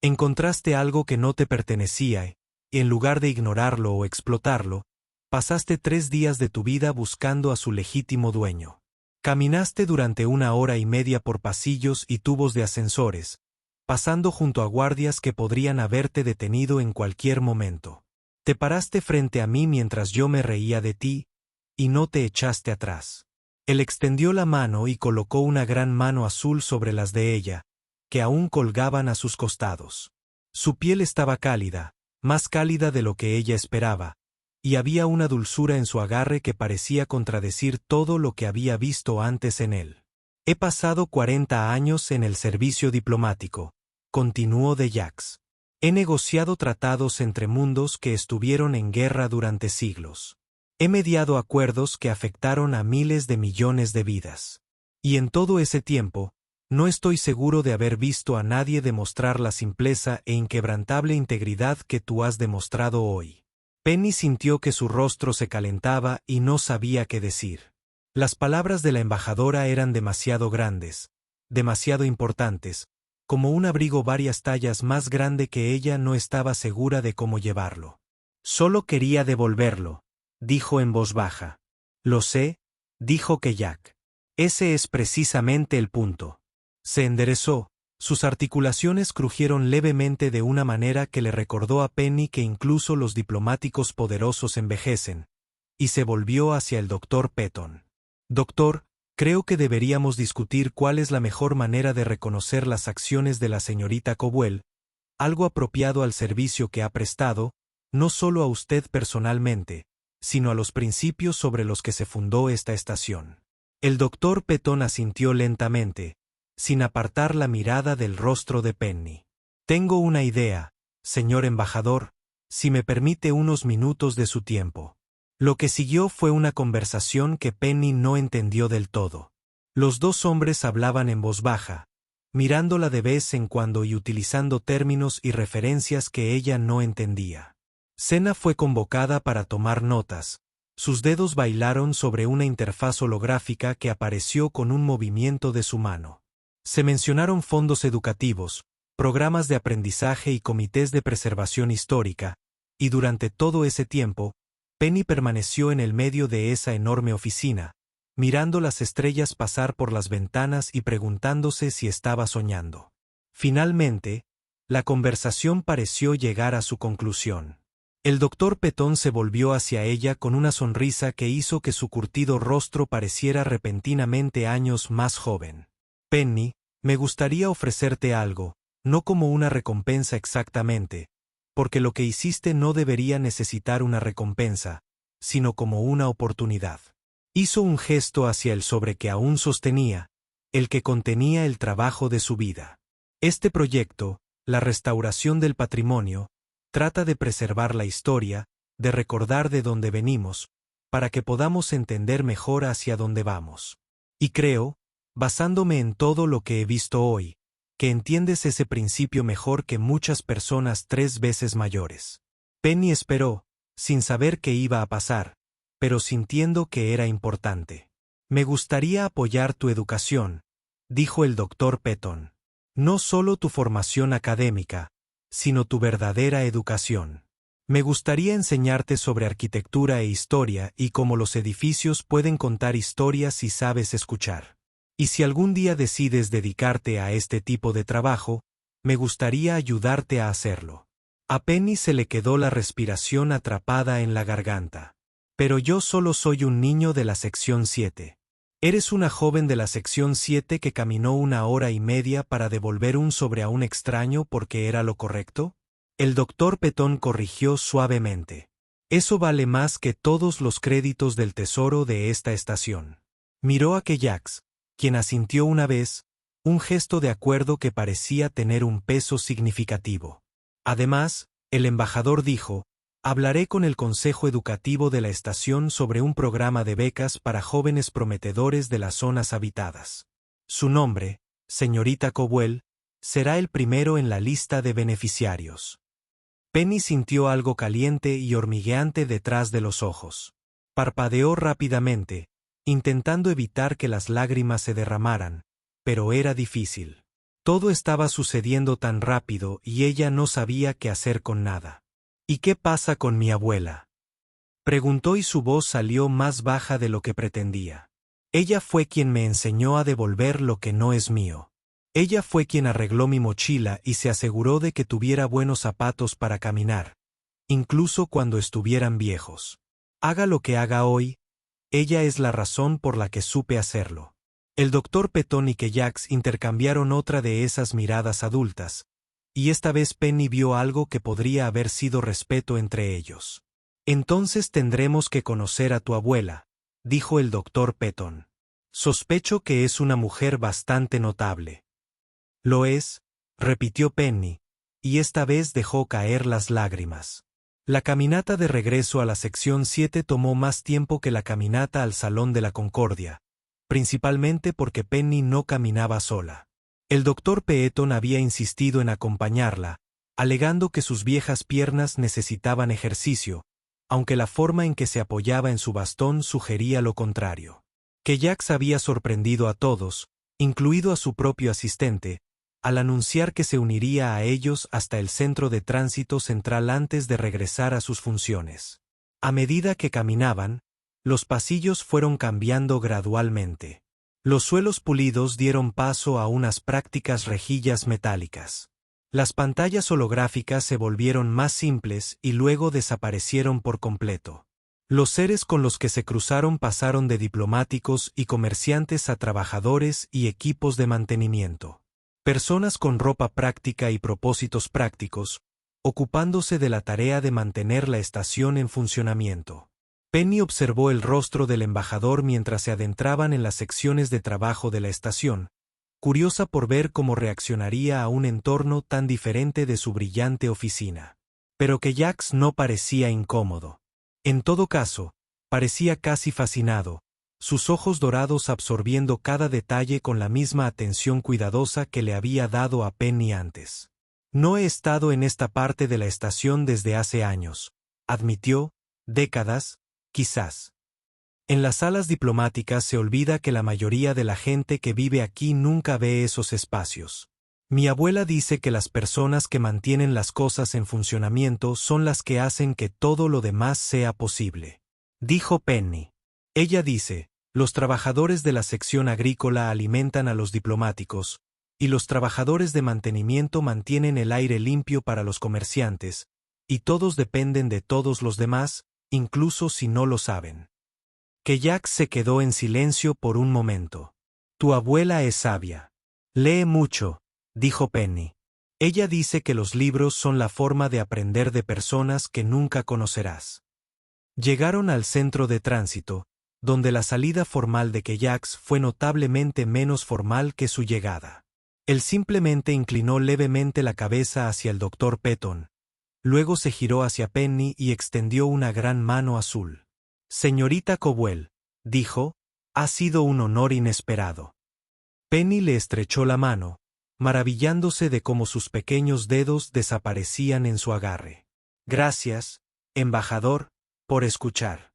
Encontraste algo que no te pertenecía y en lugar de ignorarlo o explotarlo, pasaste 3 días de tu vida buscando a su legítimo dueño. Caminaste durante 1 hora y media por pasillos y tubos de ascensores, pasando junto a guardias que podrían haberte detenido en cualquier momento. Te paraste frente a mí mientras yo me reía de ti, y no te echaste atrás. Él extendió la mano y colocó una gran mano azul sobre las de ella, que aún colgaban a sus costados. Su piel estaba cálida, más cálida de lo que ella esperaba, y había una dulzura en su agarre que parecía contradecir todo lo que había visto antes en él. He pasado 40 años en el servicio diplomático, continuó de Jacques. He negociado tratados entre mundos que estuvieron en guerra durante siglos. He mediado acuerdos que afectaron a miles de millones de vidas. Y en todo ese tiempo, no estoy seguro de haber visto a nadie demostrar la simpleza e inquebrantable integridad que tú has demostrado hoy. Penny sintió que su rostro se calentaba y no sabía qué decir. Las palabras de la embajadora eran demasiado grandes, demasiado importantes, como un abrigo varias tallas más grande que ella no estaba segura de cómo llevarlo. Solo quería devolverlo, dijo en voz baja. Lo sé, dijo Jack. Ese es precisamente el punto. Se enderezó, sus articulaciones crujieron levemente de una manera que le recordó a Penny que incluso los diplomáticos poderosos envejecen, y se volvió hacia el doctor Petton. Doctor, creo que deberíamos discutir cuál es la mejor manera de reconocer las acciones de la señorita Cowell, algo apropiado al servicio que ha prestado, no solo a usted personalmente, sino a los principios sobre los que se fundó esta estación. El doctor Petton asintió lentamente, sin apartar la mirada del rostro de Penny. Tengo una idea, señor embajador, si me permite unos minutos de su tiempo. Lo que siguió fue una conversación que Penny no entendió del todo. Los dos hombres hablaban en voz baja, mirándola de vez en cuando y utilizando términos y referencias que ella no entendía. Senna fue convocada para tomar notas. Sus dedos bailaron sobre una interfaz holográfica que apareció con un movimiento de su mano. Se mencionaron fondos educativos, programas de aprendizaje y comités de preservación histórica, y durante todo ese tiempo, Penny permaneció en el medio de esa enorme oficina, mirando las estrellas pasar por las ventanas y preguntándose si estaba soñando. Finalmente, la conversación pareció llegar a su conclusión. El doctor Petton se volvió hacia ella con una sonrisa que hizo que su curtido rostro pareciera repentinamente años más joven. Penny, me gustaría ofrecerte algo, no como una recompensa exactamente, porque lo que hiciste no debería necesitar una recompensa, sino como una oportunidad. Hizo un gesto hacia el sobre que aún sostenía, el que contenía el trabajo de su vida. Este proyecto, la restauración del patrimonio, trata de preservar la historia, de recordar de dónde venimos, para que podamos entender mejor hacia dónde vamos. Y creo, basándome en todo lo que he visto hoy, que entiendes ese principio mejor que muchas personas 3 veces mayores. Penny esperó, sin saber qué iba a pasar, pero sintiendo que era importante. Me gustaría apoyar tu educación, dijo el doctor Petton. No solo tu formación académica, sino tu verdadera educación. Me gustaría enseñarte sobre arquitectura e historia y cómo los edificios pueden contar historias si sabes escuchar. Y si algún día decides dedicarte a este tipo de trabajo, me gustaría ayudarte a hacerlo. A Penny se le quedó la respiración atrapada en la garganta. Pero yo solo soy un niño de la sección 7. Eres una joven de la sección 7 que caminó 1 hora y media para devolver un sobre a un extraño porque era lo correcto. El doctor Petton corrigió suavemente. Eso vale más que todos los créditos del tesoro de esta estación. Miró a Jacques, quien asintió una vez, un gesto de acuerdo que parecía tener un peso significativo. Además, el embajador dijo, hablaré con el Consejo Educativo de la estación sobre un programa de becas para jóvenes prometedores de las zonas habitadas. Su nombre, señorita Cowell, será el primero en la lista de beneficiarios. Penny sintió algo caliente y hormigueante detrás de los ojos. Parpadeó rápidamente, intentando evitar que las lágrimas se derramaran, pero era difícil. Todo estaba sucediendo tan rápido y ella no sabía qué hacer con nada. ¿Y qué pasa con mi abuela?, preguntó y su voz salió más baja de lo que pretendía. Ella fue quien me enseñó a devolver lo que no es mío. Ella fue quien arregló mi mochila y se aseguró de que tuviera buenos zapatos para caminar, incluso cuando estuvieran viejos. Haga lo que haga hoy, ella es la razón por la que supe hacerlo. El doctor Petón y Keyaks intercambiaron otra de esas miradas adultas, y esta vez Penny vio algo que podría haber sido respeto entre ellos. Entonces tendremos que conocer a tu abuela, dijo el doctor Petón. Sospecho que es una mujer bastante notable. Lo es, repitió Penny, y esta vez dejó caer las lágrimas. La caminata de regreso a la sección 7 tomó más tiempo que la caminata al Salón de la Concordia, principalmente porque Penny no caminaba sola. El doctor Petón había insistido en acompañarla, alegando que sus viejas piernas necesitaban ejercicio, aunque la forma en que se apoyaba en su bastón sugería lo contrario. Keyaks había sorprendido a todos, incluido a su propio asistente, al anunciar que se uniría a ellos hasta el centro de tránsito central antes de regresar a sus funciones. A medida que caminaban, los pasillos fueron cambiando gradualmente. Los suelos pulidos dieron paso a unas prácticas rejillas metálicas. Las pantallas holográficas se volvieron más simples y luego desaparecieron por completo. Los seres con los que se cruzaron pasaron de diplomáticos y comerciantes a trabajadores y equipos de mantenimiento. Personas con ropa práctica y propósitos prácticos, ocupándose de la tarea de mantener la estación en funcionamiento. Penny observó el rostro del embajador mientras se adentraban en las secciones de trabajo de la estación, curiosa por ver cómo reaccionaría a un entorno tan diferente de su brillante oficina. Pero Keyaks no parecía incómodo. En todo caso, parecía casi fascinado, sus ojos dorados absorbiendo cada detalle con la misma atención cuidadosa que le había dado a Penny antes. No he estado en esta parte de la estación desde hace años, admitió, décadas, quizás. En las salas diplomáticas se olvida que la mayoría de la gente que vive aquí nunca ve esos espacios. Mi abuela dice que las personas que mantienen las cosas en funcionamiento son las que hacen que todo lo demás sea posible. Dijo Penny. Ella dice, los trabajadores de la sección agrícola alimentan a los diplomáticos, y los trabajadores de mantenimiento mantienen el aire limpio para los comerciantes, y todos dependen de todos los demás, incluso si no lo saben. Keyaks se quedó en silencio por un momento. Tu abuela es sabia. Lee mucho, dijo Penny. Ella dice que los libros son la forma de aprender de personas que nunca conocerás. Llegaron al centro de tránsito, donde la salida formal de Keyaks fue notablemente menos formal que su llegada. Él simplemente inclinó levemente la cabeza hacia el doctor Petón. Luego se giró hacia Penny y extendió una gran mano azul. Señorita Cowell, dijo, ha sido un honor inesperado. Penny le estrechó la mano, maravillándose de cómo sus pequeños dedos desaparecían en su agarre. Gracias, embajador, por escuchar.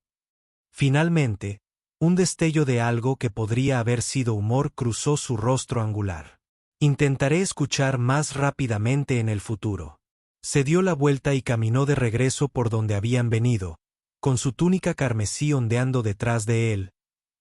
Finalmente, un destello de algo que podría haber sido humor cruzó su rostro angular. Intentaré escuchar más rápidamente en el futuro. Se dio la vuelta y caminó de regreso por donde habían venido, con su túnica carmesí ondeando detrás de él,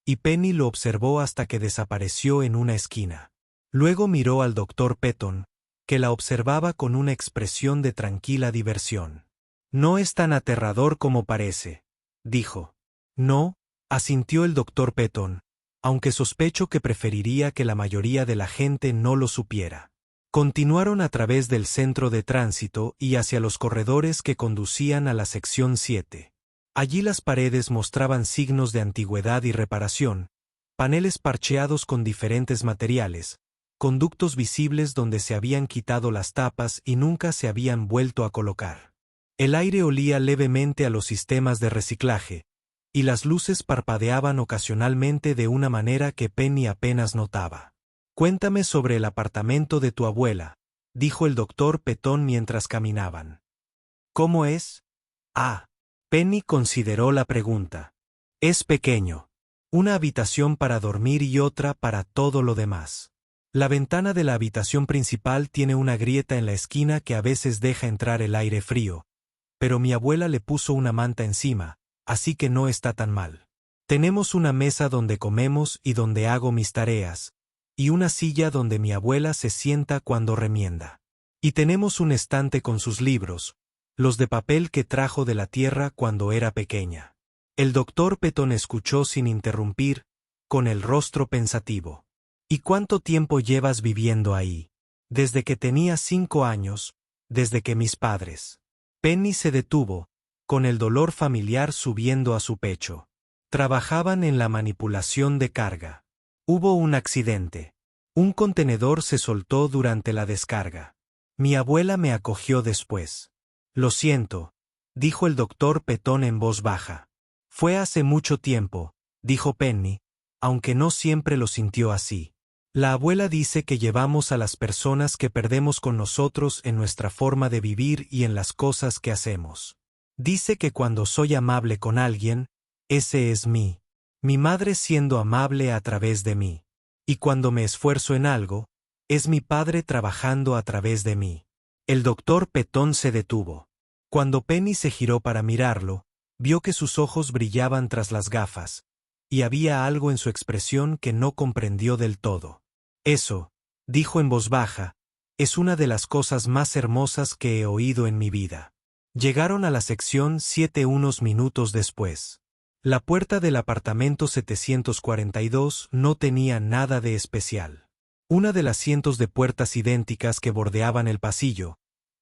y Penny lo observó hasta que desapareció en una esquina. Luego miró al doctor Petón, que la observaba con una expresión de tranquila diversión. No es tan aterrador como parece, dijo. No, asintió el doctor Petón, aunque sospecho que preferiría que la mayoría de la gente no lo supiera. Continuaron a través del centro de tránsito y hacia los corredores que conducían a la sección 7. Allí las paredes mostraban signos de antigüedad y reparación, paneles parcheados con diferentes materiales, conductos visibles donde se habían quitado las tapas y nunca se habían vuelto a colocar. El aire olía levemente a los sistemas de reciclaje, y las luces parpadeaban ocasionalmente de una manera que Penny apenas notaba. Cuéntame sobre el apartamento de tu abuela, dijo el doctor Petón mientras caminaban. ¿Cómo es? Penny consideró la pregunta. Es pequeño. Una habitación para dormir y otra para todo lo demás. La ventana de la habitación principal tiene una grieta en la esquina que a veces deja entrar el aire frío, pero mi abuela le puso una manta encima, así que no está tan mal. Tenemos una mesa donde comemos y donde hago mis tareas, y una silla donde mi abuela se sienta cuando remienda. Y tenemos un estante con sus libros, los de papel que trajo de la tierra cuando era pequeña. El doctor Petón escuchó sin interrumpir, con el rostro pensativo. ¿Y cuánto tiempo llevas viviendo ahí? Desde que tenía 5 años, desde que mis padres. Penny se detuvo, con el dolor familiar subiendo a su pecho. Trabajaban en la manipulación de carga. Hubo un accidente. Un contenedor se soltó durante la descarga. Mi abuela me acogió después. Lo siento, dijo el doctor Petón en voz baja. Fue hace mucho tiempo, dijo Penny, aunque no siempre lo sintió así. La abuela dice que llevamos a las personas que perdemos con nosotros en nuestra forma de vivir y en las cosas que hacemos. Dice que cuando soy amable con alguien, ese es mi madre siendo amable a través de mí. Y cuando me esfuerzo en algo, es mi padre trabajando a través de mí. El doctor Petón se detuvo. Cuando Penny se giró para mirarlo, vio que sus ojos brillaban tras las gafas, y había algo en su expresión que no comprendió del todo. Eso, dijo en voz baja, es una de las cosas más hermosas que he oído en mi vida. Llegaron a la sección 7 unos minutos después. La puerta del apartamento 742 no tenía nada de especial. Una de las cientos de puertas idénticas que bordeaban el pasillo,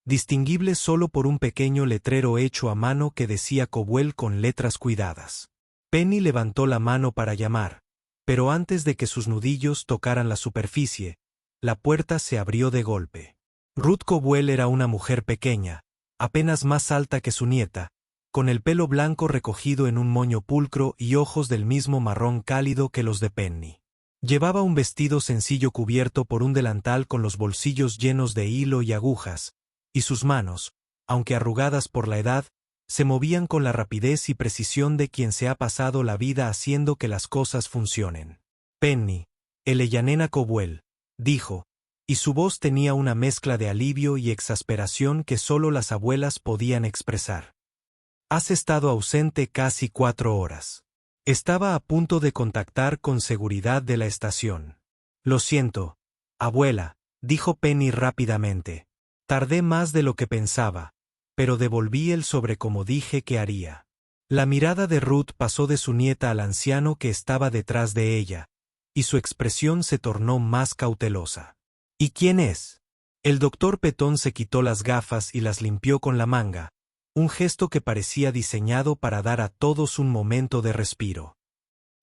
distinguible solo por un pequeño letrero hecho a mano que decía Cowell con letras cuidadas. Penny levantó la mano para llamar, pero antes de que sus nudillos tocaran la superficie, la puerta se abrió de golpe. Ruth Cowell era una mujer pequeña, apenas más alta que su nieta, con el pelo blanco recogido en un moño pulcro y ojos del mismo marrón cálido que los de Penny. Llevaba un vestido sencillo cubierto por un delantal con los bolsillos llenos de hilo y agujas, y sus manos, aunque arrugadas por la edad, se movían con la rapidez y precisión de quien se ha pasado la vida haciendo que las cosas funcionen. Penny, Eleyanena Cowell, dijo, y su voz tenía una mezcla de alivio y exasperación que solo las abuelas podían expresar. Has estado ausente casi 4 horas. Estaba a punto de contactar con seguridad de la estación. Lo siento, abuela, dijo Penny rápidamente. Tardé más de lo que pensaba, pero devolví el sobre como dije que haría. La mirada de Ruth pasó de su nieta al anciano que estaba detrás de ella, y su expresión se tornó más cautelosa. ¿Y quién es? El doctor Petón se quitó las gafas y las limpió con la manga, un gesto que parecía diseñado para dar a todos un momento de respiro.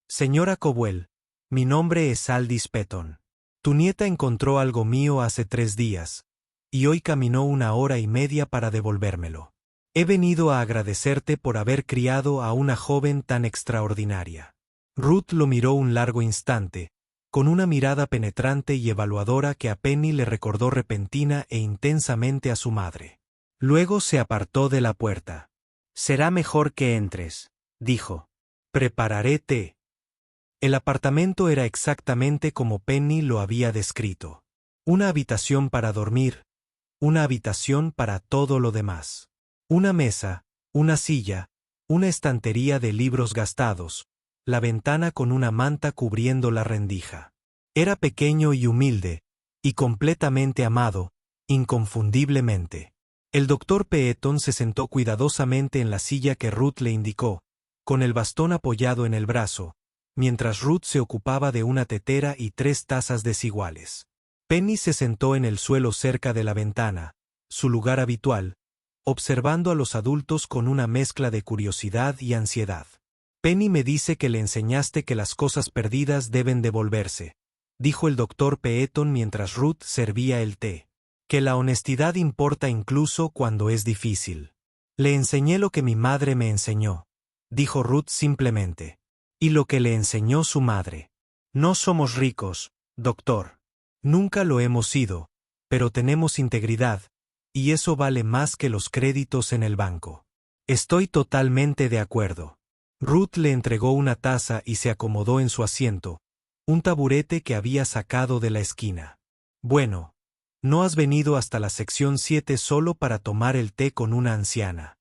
Señora Cowell, mi nombre es Aldis Petón. Tu nieta encontró algo mío hace 3 días, y hoy caminó 1 hora y media para devolvérmelo. He venido a agradecerte por haber criado a una joven tan extraordinaria. Ruth lo miró un largo instante, con una mirada penetrante y evaluadora que a Penny le recordó repentina e intensamente a su madre. Luego se apartó de la puerta. Será mejor que entres, dijo. Prepararé té. El apartamento era exactamente como Penny lo había descrito. Una habitación para dormir, una habitación para todo lo demás. Una mesa, una silla, una estantería de libros gastados, la ventana con una manta cubriendo la rendija. Era pequeño y humilde, y completamente amado, inconfundiblemente. El doctor Petón se sentó cuidadosamente en la silla que Ruth le indicó, con el bastón apoyado en el brazo, mientras Ruth se ocupaba de una tetera y 3 tazas desiguales. Penny se sentó en el suelo cerca de la ventana, su lugar habitual, observando a los adultos con una mezcla de curiosidad y ansiedad. Penny me dice que le enseñaste que las cosas perdidas deben devolverse, dijo el doctor Petón mientras Ruth servía el té. Que la honestidad importa incluso cuando es difícil. Le enseñé lo que mi madre me enseñó, dijo Ruth simplemente. Y lo que le enseñó su madre. No somos ricos, doctor. Nunca lo hemos sido, pero tenemos integridad, y eso vale más que los créditos en el banco. Estoy totalmente de acuerdo. Ruth le entregó una taza y se acomodó en su asiento, un taburete que había sacado de la esquina. Bueno, no has venido hasta la sección 7 solo para tomar el té con una anciana.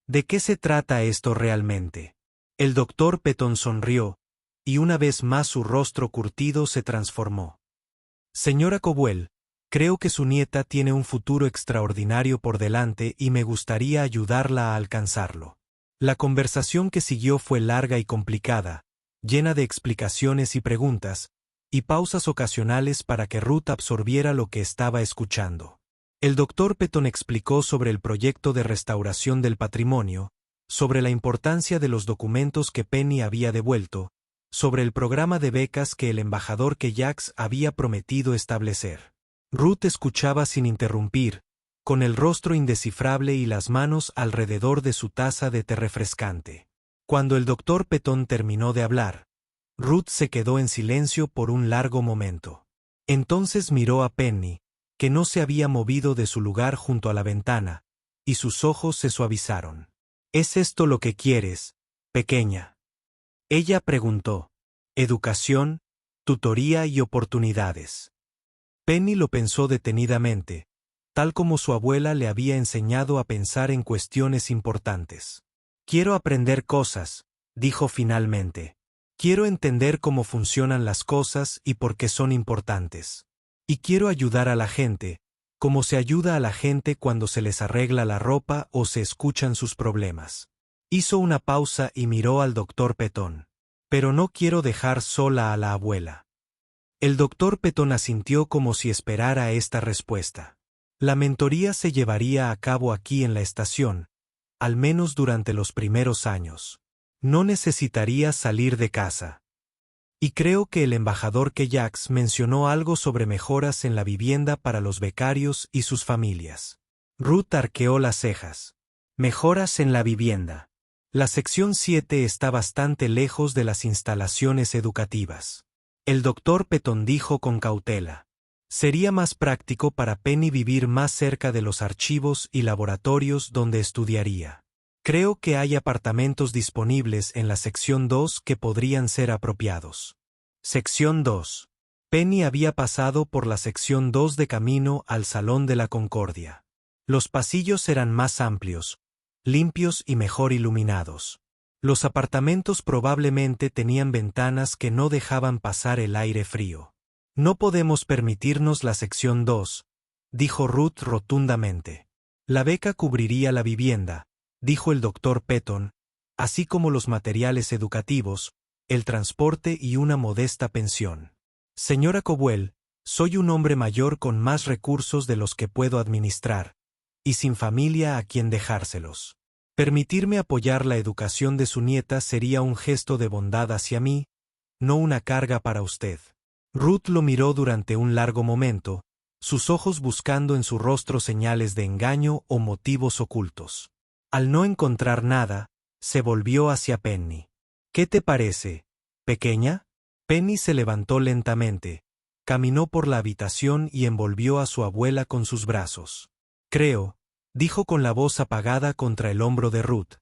¿De qué se trata esto realmente? El doctor Petón sonrió, y una vez más su rostro curtido se transformó. Señora Cowell, creo que su nieta tiene un futuro extraordinario por delante y me gustaría ayudarla a alcanzarlo. La conversación que siguió fue larga y complicada, llena de explicaciones y preguntas, y pausas ocasionales para que Ruth absorbiera lo que estaba escuchando. El doctor Petón explicó sobre el proyecto de restauración del patrimonio, sobre la importancia de los documentos que Penny había devuelto, sobre el programa de becas que el embajador Keyaks había prometido establecer. Ruth escuchaba sin interrumpir, con el rostro indescifrable y las manos alrededor de su taza de té refrescante. Cuando el doctor Petón terminó de hablar, Ruth se quedó en silencio por un largo momento. Entonces miró a Penny, que no se había movido de su lugar junto a la ventana, y sus ojos se suavizaron. ¿Es esto lo que quieres, pequeña? Ella preguntó. Educación, tutoría y oportunidades. Penny lo pensó detenidamente, tal como su abuela le había enseñado a pensar en cuestiones importantes. Quiero aprender cosas, dijo finalmente. Quiero entender cómo funcionan las cosas y por qué son importantes. Y quiero ayudar a la gente, como se ayuda a la gente cuando se les arregla la ropa o se escuchan sus problemas. Hizo una pausa y miró al doctor Petón. Pero no quiero dejar sola a la abuela. El doctor Petón asintió como si esperara esta respuesta. La mentoría se llevaría a cabo aquí en la estación, al menos durante los primeros años. No necesitaría salir de casa. Y creo que el embajador Keyaks mencionó algo sobre mejoras en la vivienda para los becarios y sus familias. Ruth arqueó las cejas. Mejoras en la vivienda. La sección 7 está bastante lejos de las instalaciones educativas. El doctor Petón dijo con cautela. Sería más práctico para Penny vivir más cerca de los archivos y laboratorios donde estudiaría. Creo que hay apartamentos disponibles en la sección 2 que podrían ser apropiados. Sección 2. Penny había pasado por la sección 2 de camino al Salón de la Concordia. Los pasillos eran más amplios, limpios y mejor iluminados. Los apartamentos probablemente tenían ventanas que no dejaban pasar el aire frío. No podemos permitirnos la sección 2, dijo Ruth rotundamente. La beca cubriría la vivienda, dijo el doctor Petón, así como los materiales educativos, el transporte y una modesta pensión. Señora Cowell, soy un hombre mayor con más recursos de los que puedo administrar, y sin familia a quien dejárselos. Permitirme apoyar la educación de su nieta sería un gesto de bondad hacia mí, no una carga para usted. Ruth lo miró durante un largo momento, sus ojos buscando en su rostro señales de engaño o motivos ocultos. Al no encontrar nada, se volvió hacia Penny. ¿Qué te parece, pequeña? Penny se levantó lentamente, caminó por la habitación y envolvió a su abuela con sus brazos. Creo, dijo con la voz apagada contra el hombro de Ruth,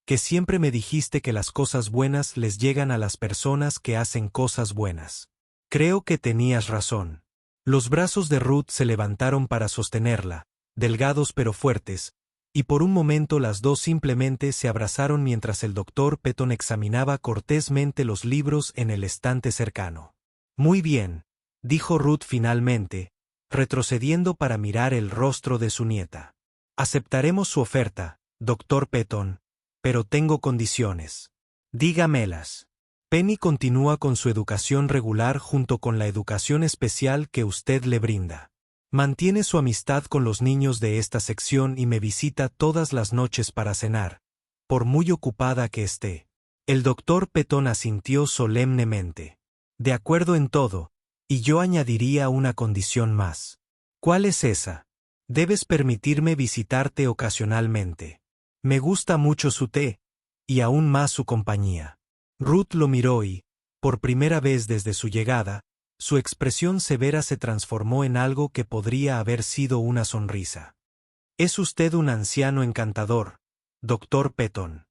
que siempre me dijiste que las cosas buenas les llegan a las personas que hacen cosas buenas. Creo que tenías razón. Los brazos de Ruth se levantaron para sostenerla, delgados pero fuertes, y por un momento las dos simplemente se abrazaron mientras el doctor Petón examinaba cortésmente los libros en el estante cercano. Muy bien, dijo Ruth finalmente, retrocediendo para mirar el rostro de su nieta. Aceptaremos su oferta, doctor Petón, pero tengo condiciones. Dígamelas. Penny continúa con su educación regular junto con la educación especial que usted le brinda. Mantiene su amistad con los niños de esta sección y me visita todas las noches para cenar, por muy ocupada que esté. El doctor Petón asintió solemnemente. De acuerdo en todo, y yo añadiría una condición más. ¿Cuál es esa? Debes permitirme visitarte ocasionalmente. Me gusta mucho su té, y aún más su compañía. Ruth lo miró y, por primera vez desde su llegada, su expresión severa se transformó en algo que podría haber sido una sonrisa. Es usted un anciano encantador, doctor Petón.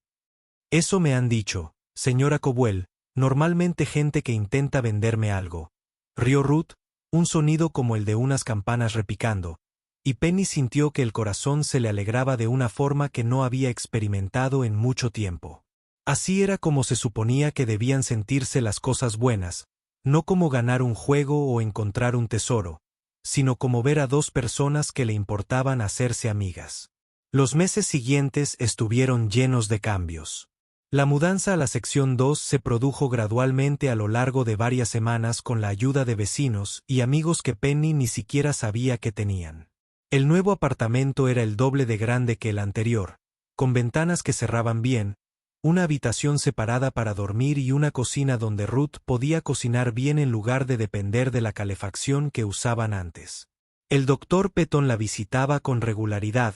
Eso me han dicho, señora Cowell, normalmente gente que intenta venderme algo. Rió Ruth, un sonido como el de unas campanas repicando, y Penny sintió que el corazón se le alegraba de una forma que no había experimentado en mucho tiempo. Así era como se suponía que debían sentirse las cosas buenas, no como ganar un juego o encontrar un tesoro, sino como ver a dos personas que le importaban hacerse amigas. Los meses siguientes estuvieron llenos de cambios. La mudanza a la sección 2 se produjo gradualmente a lo largo de varias semanas con la ayuda de vecinos y amigos que Penny ni siquiera sabía que tenían. El nuevo apartamento era el doble de grande que el anterior, con ventanas que cerraban bien, una habitación separada para dormir y una cocina donde Ruth podía cocinar bien en lugar de depender de la calefacción que usaban antes. El Dr. Petton la visitaba con regularidad,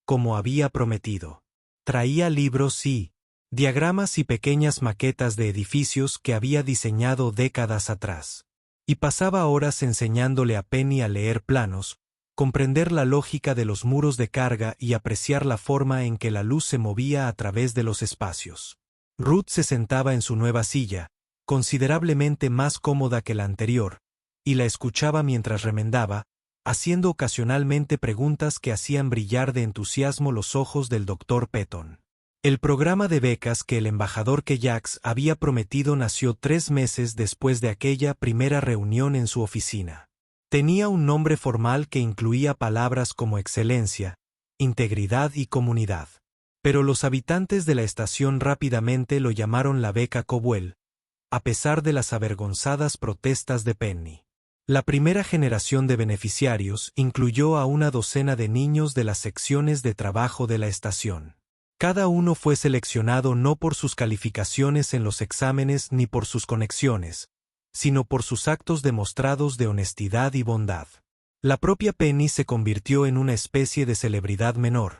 como había prometido. Traía libros y diagramas y pequeñas maquetas de edificios que había diseñado décadas atrás. Y pasaba horas enseñándole a Penny a leer planos, comprender la lógica de los muros de carga y apreciar la forma en que la luz se movía a través de los espacios. Ruth se sentaba en su nueva silla, considerablemente más cómoda que la anterior, y la escuchaba mientras remendaba, haciendo ocasionalmente preguntas que hacían brillar de entusiasmo los ojos del Dr. Petton. El programa de becas que el embajador Keyaks había prometido nació 3 meses después de aquella primera reunión en su oficina. Tenía un nombre formal que incluía palabras como excelencia, integridad y comunidad. Pero los habitantes de la estación rápidamente lo llamaron la beca Cowell, a pesar de las avergonzadas protestas de Penny. La primera generación de beneficiarios incluyó a una docena de niños de las secciones de trabajo de la estación. Cada uno fue seleccionado no por sus calificaciones en los exámenes ni por sus conexiones, sino por sus actos demostrados de honestidad y bondad. La propia Penny se convirtió en una especie de celebridad menor,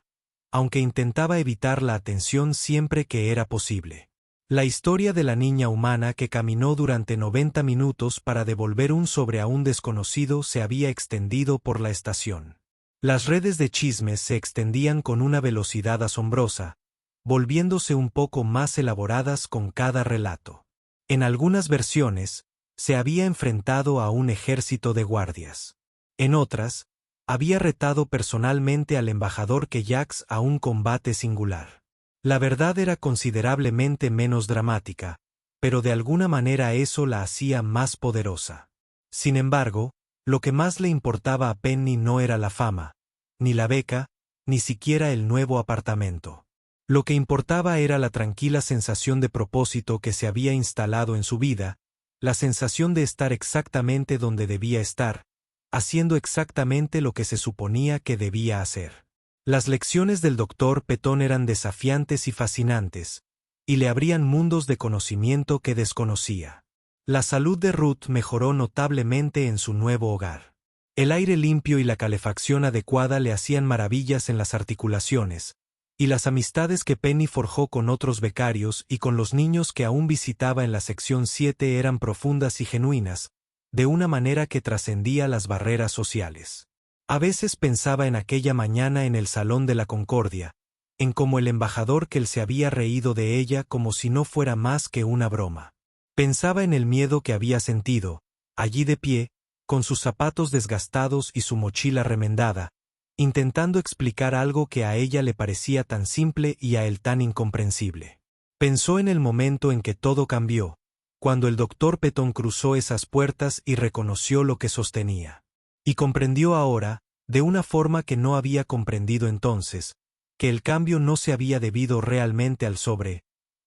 aunque intentaba evitar la atención siempre que era posible. La historia de la niña humana que caminó durante 90 minutos para devolver un sobre a un desconocido se había extendido por la estación. Las redes de chismes se extendían con una velocidad asombrosa, volviéndose un poco más elaboradas con cada relato. En algunas versiones, se había enfrentado a un ejército de guardias. En otras, había retado personalmente al embajador Keyaks a un combate singular. La verdad era considerablemente menos dramática, pero de alguna manera eso la hacía más poderosa. Sin embargo, lo que más le importaba a Penny no era la fama, ni la beca, ni siquiera el nuevo apartamento. Lo que importaba era la tranquila sensación de propósito que se había instalado en su vida, la sensación de estar exactamente donde debía estar, haciendo exactamente lo que se suponía que debía hacer. Las lecciones del Dr. Petton eran desafiantes y fascinantes, y le abrían mundos de conocimiento que desconocía. La salud de Ruth mejoró notablemente en su nuevo hogar. El aire limpio y la calefacción adecuada le hacían maravillas en las articulaciones, y las amistades que Penny forjó con otros becarios y con los niños que aún visitaba en la sección 7 eran profundas y genuinas, de una manera que trascendía las barreras sociales. A veces pensaba en aquella mañana en el Salón de la Concordia, en cómo el embajador que él se había reído de ella como si no fuera más que una broma. Pensaba en el miedo que había sentido, allí de pie, con sus zapatos desgastados y su mochila remendada, intentando explicar algo que a ella le parecía tan simple y a él tan incomprensible. Pensó en el momento en que todo cambió, cuando el Dr. Petton cruzó esas puertas y reconoció lo que sostenía. Y comprendió ahora, de una forma que no había comprendido entonces, que el cambio no se había debido realmente al sobre,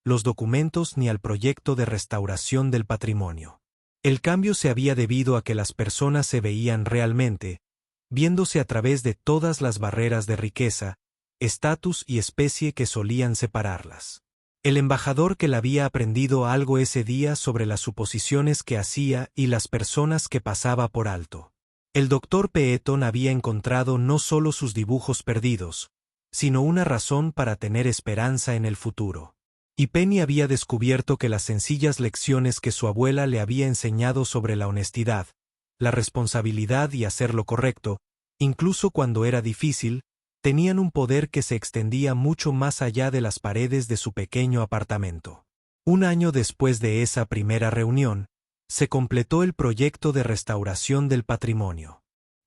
los documentos ni al proyecto de restauración del patrimonio. El cambio se había debido a que las personas se veían realmente, viéndose a través de todas las barreras de riqueza, estatus y especie que solían separarlas. El embajador que le había aprendido algo ese día sobre las suposiciones que hacía y las personas que pasaba por alto. El Dr. Petton había encontrado no solo sus dibujos perdidos, sino una razón para tener esperanza en el futuro. Y Penny había descubierto que las sencillas lecciones que su abuela le había enseñado sobre la honestidad, la responsabilidad y hacer lo correcto, incluso cuando era difícil, tenían un poder que se extendía mucho más allá de las paredes de su pequeño apartamento. Un año después de esa primera reunión, se completó el proyecto de restauración del patrimonio.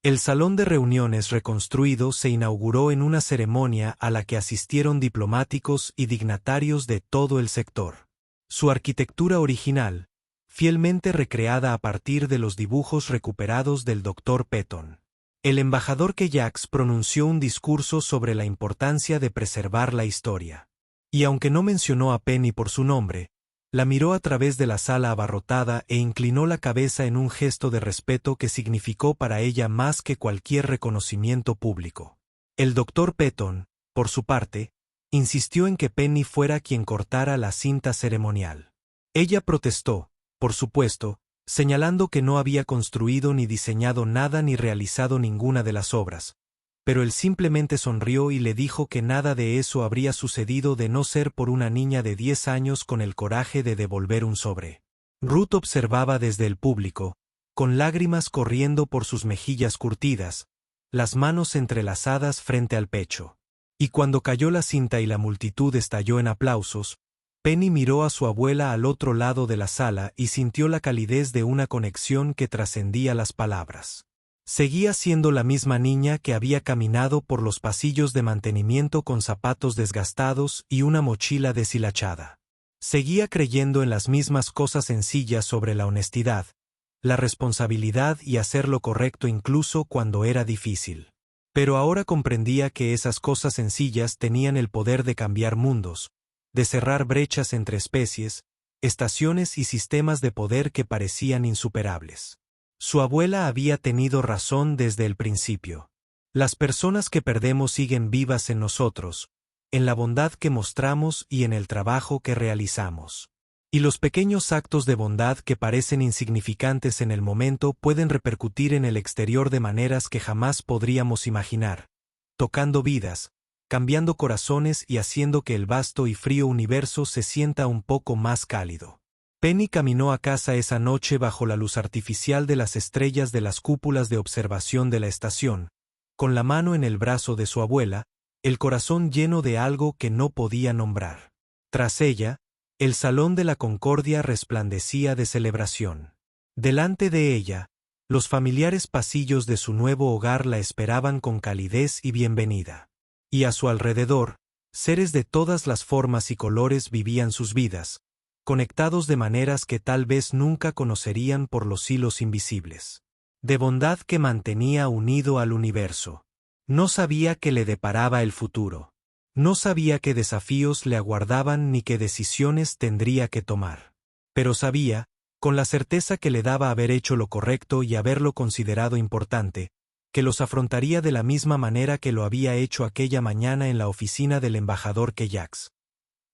El salón de reuniones reconstruido se inauguró en una ceremonia a la que asistieron diplomáticos y dignatarios de todo el sector. Su arquitectura original, fielmente recreada a partir de los dibujos recuperados del Dr. Petton. El embajador Keyaks pronunció un discurso sobre la importancia de preservar la historia. Y aunque no mencionó a Penny por su nombre, la miró a través de la sala abarrotada e inclinó la cabeza en un gesto de respeto que significó para ella más que cualquier reconocimiento público. El Dr. Petton, por su parte, insistió en que Penny fuera quien cortara la cinta ceremonial. Ella protestó, por supuesto, señalando que no había construido ni diseñado nada ni realizado ninguna de las obras, pero él simplemente sonrió y le dijo que nada de eso habría sucedido de no ser por una niña de 10 años con el coraje de devolver un sobre. Ruth observaba desde el público, con lágrimas corriendo por sus mejillas curtidas, las manos entrelazadas frente al pecho. Y cuando cayó la cinta y la multitud estalló en aplausos, Penny miró a su abuela al otro lado de la sala y sintió la calidez de una conexión que trascendía las palabras. Seguía siendo la misma niña que había caminado por los pasillos de mantenimiento con zapatos desgastados y una mochila deshilachada. Seguía creyendo en las mismas cosas sencillas sobre la honestidad, la responsabilidad y hacer lo correcto incluso cuando era difícil. Pero ahora comprendía que esas cosas sencillas tenían el poder de cambiar mundos, de cerrar brechas entre especies, estaciones y sistemas de poder que parecían insuperables. Su abuela había tenido razón desde el principio. Las personas que perdemos siguen vivas en nosotros, en la bondad que mostramos y en el trabajo que realizamos. Y los pequeños actos de bondad que parecen insignificantes en el momento pueden repercutir en el exterior de maneras que jamás podríamos imaginar, tocando vidas, cambiando corazones y haciendo que el vasto y frío universo se sienta un poco más cálido. Penny caminó a casa esa noche bajo la luz artificial de las estrellas de las cúpulas de observación de la estación, con la mano en el brazo de su abuela, el corazón lleno de algo que no podía nombrar. Tras ella, el Salón de la Concordia resplandecía de celebración. Delante de ella, los familiares pasillos de su nuevo hogar la esperaban con calidez y bienvenida. Y a su alrededor, seres de todas las formas y colores vivían sus vidas, conectados de maneras que tal vez nunca conocerían por los hilos invisibles. De bondad que mantenía unido al universo. No sabía qué le deparaba el futuro. No sabía qué desafíos le aguardaban ni qué decisiones tendría que tomar. Pero sabía, con la certeza que le daba haber hecho lo correcto y haberlo considerado importante, que los afrontaría de la misma manera que lo había hecho aquella mañana en la oficina del embajador Keyaks.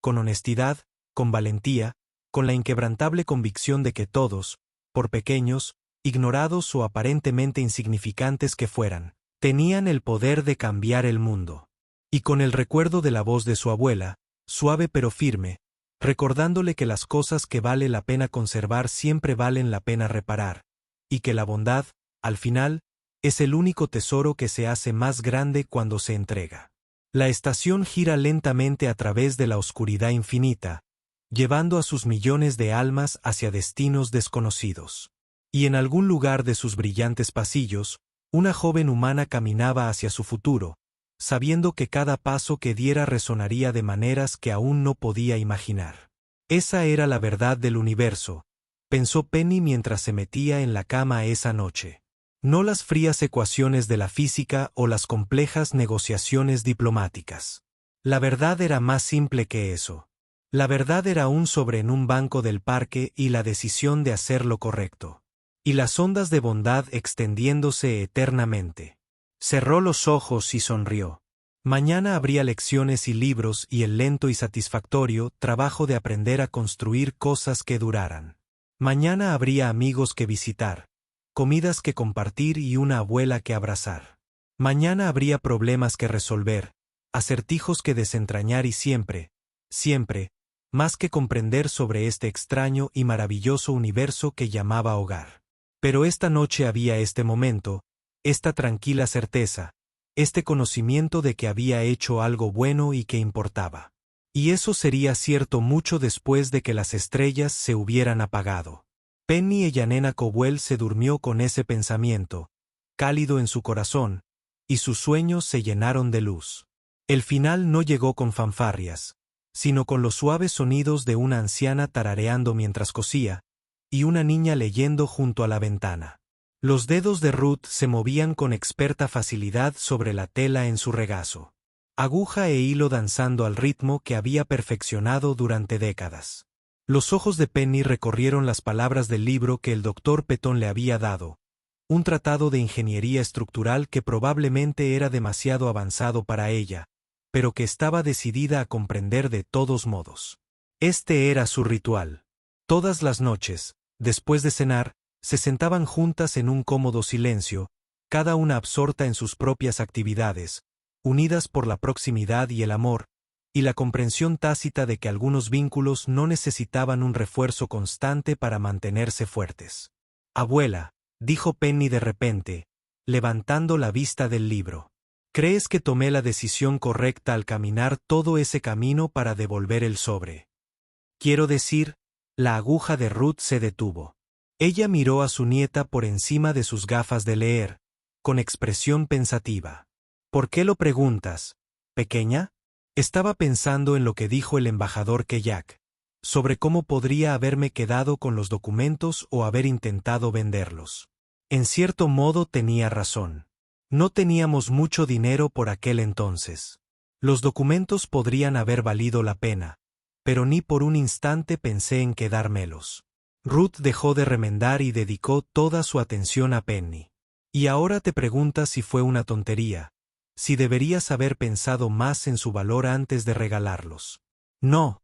Con honestidad, con valentía, con la inquebrantable convicción de que todos, por pequeños, ignorados o aparentemente insignificantes que fueran, tenían el poder de cambiar el mundo. Y con el recuerdo de la voz de su abuela, suave pero firme, recordándole que las cosas que vale la pena conservar siempre valen la pena reparar, y que la bondad, al final, es el único tesoro que se hace más grande cuando se entrega. La estación gira lentamente a través de la oscuridad infinita, llevando a sus millones de almas hacia destinos desconocidos. Y en algún lugar de sus brillantes pasillos, una joven humana caminaba hacia su futuro, sabiendo que cada paso que diera resonaría de maneras que aún no podía imaginar. Esa era la verdad del universo, pensó Penny mientras se metía en la cama esa noche. No las frías ecuaciones de la física o las complejas negociaciones diplomáticas. La verdad era más simple que eso. La verdad era un sobre en un banco del parque y la decisión de hacer lo correcto. Y las ondas de bondad extendiéndose eternamente. Cerró los ojos y sonrió. Mañana habría lecciones y libros y el lento y satisfactorio trabajo de aprender a construir cosas que duraran. Mañana habría amigos que visitar, comidas que compartir y una abuela que abrazar. Mañana habría problemas que resolver, acertijos que desentrañar y siempre, más que comprender sobre este extraño y maravilloso universo que llamaba hogar. Pero esta noche había este momento, esta tranquila certeza, este conocimiento de que había hecho algo bueno y que importaba. Y eso sería cierto mucho después de que las estrellas se hubieran apagado. Penny Ellanena Cowell se durmió con ese pensamiento, cálido en su corazón, y sus sueños se llenaron de luz. El final no llegó con fanfarrias, sino con los suaves sonidos de una anciana tarareando mientras cosía, y una niña leyendo junto a la ventana. Los dedos de Ruth se movían con experta facilidad sobre la tela en su regazo. Aguja e hilo danzando al ritmo que había perfeccionado durante décadas. Los ojos de Penny recorrieron las palabras del libro que el doctor Petón le había dado, un tratado de ingeniería estructural que probablemente era demasiado avanzado para ella, pero que estaba decidida a comprender de todos modos. Este era su ritual. Todas las noches, después de cenar, se sentaban juntas en un cómodo silencio, cada una absorta en sus propias actividades, unidas por la proximidad y el amor, y la comprensión tácita de que algunos vínculos no necesitaban un refuerzo constante para mantenerse fuertes. «Abuela», dijo Penny de repente, levantando la vista del libro. «¿Crees que tomé la decisión correcta al caminar todo ese camino para devolver el sobre?» Quiero decir, la aguja de Ruth se detuvo. Ella miró a su nieta por encima de sus gafas de leer, con expresión pensativa. «¿Por qué lo preguntas, pequeña?» Estaba pensando en lo que dijo el embajador Keyak, sobre cómo podría haberme quedado con los documentos o haber intentado venderlos. En cierto modo tenía razón. No teníamos mucho dinero por aquel entonces. Los documentos podrían haber valido la pena, pero ni por un instante pensé en quedármelos. Ruth dejó de remendar y dedicó toda su atención a Penny. «Y ahora te preguntas si fue una tontería, si deberías haber pensado más en su valor antes de regalarlos». «No»,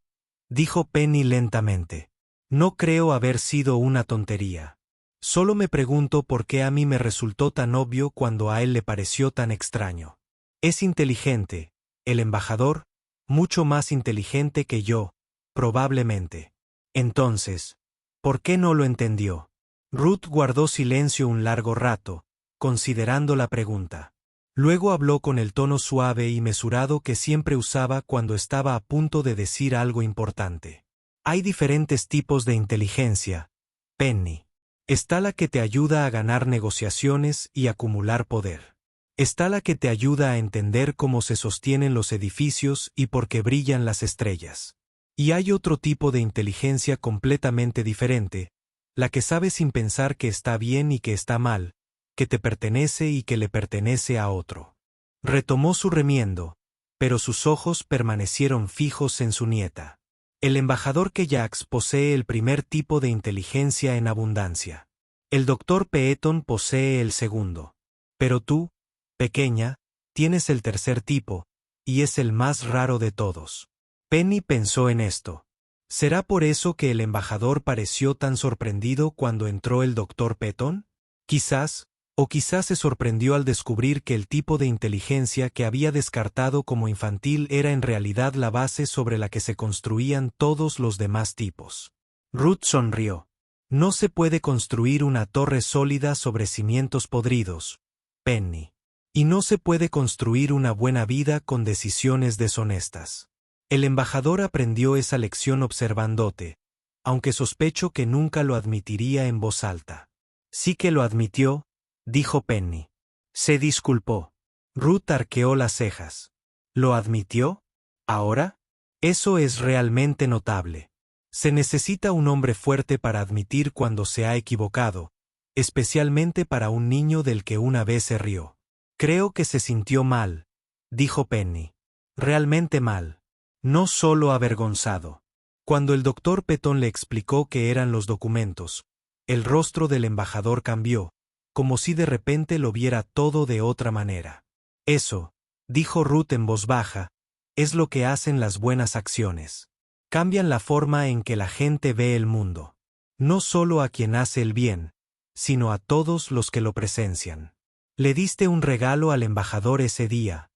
dijo Penny lentamente. «No creo haber sido una tontería. Solo me pregunto por qué a mí me resultó tan obvio cuando a él le pareció tan extraño. Es inteligente, el embajador, mucho más inteligente que yo, probablemente. Entonces, ¿por qué no lo entendió?» Ruth guardó silencio un largo rato, considerando la pregunta. Luego habló con el tono suave y mesurado que siempre usaba cuando estaba a punto de decir algo importante. «Hay diferentes tipos de inteligencia, Penny. Está la que te ayuda a ganar negociaciones y acumular poder. Está la que te ayuda a entender cómo se sostienen los edificios y por qué brillan las estrellas. Y hay otro tipo de inteligencia completamente diferente, la que sabe sin pensar que está bien y que está mal, que te pertenece y que le pertenece a otro». Retomó su remiendo, pero sus ojos permanecieron fijos en su nieta. «El embajador Keyak posee el primer tipo de inteligencia en abundancia. El doctor Peeton posee el segundo. Pero tú, pequeña, tienes el tercer tipo, y es el más raro de todos». Penny pensó en esto. ¿Será por eso que el embajador pareció tan sorprendido cuando entró el doctor Peeton? Quizás, o quizás se sorprendió al descubrir que el tipo de inteligencia que había descartado como infantil era en realidad la base sobre la que se construían todos los demás tipos. Ruth sonrió. «No se puede construir una torre sólida sobre cimientos podridos, Penny. Y no se puede construir una buena vida con decisiones deshonestas». El embajador aprendió esa lección observándote, aunque sospecho que nunca lo admitiría en voz alta. «Sí que lo admitió», dijo Penny. Se disculpó. Ruth arqueó las cejas. ¿Lo admitió? ¿Ahora? Eso es realmente notable. Se necesita un hombre fuerte para admitir cuando se ha equivocado, especialmente para un niño del que una vez se rió. «Creo que se sintió mal», dijo Penny. «Realmente mal. No solo avergonzado». Cuando el doctor Petón le explicó qué eran los documentos, el rostro del embajador cambió, como si de repente lo viera todo de otra manera. «Eso», dijo Ruth en voz baja, «es lo que hacen las buenas acciones. Cambian la forma en que la gente ve el mundo. No solo a quien hace el bien, sino a todos los que lo presencian. Le diste un regalo al embajador ese día,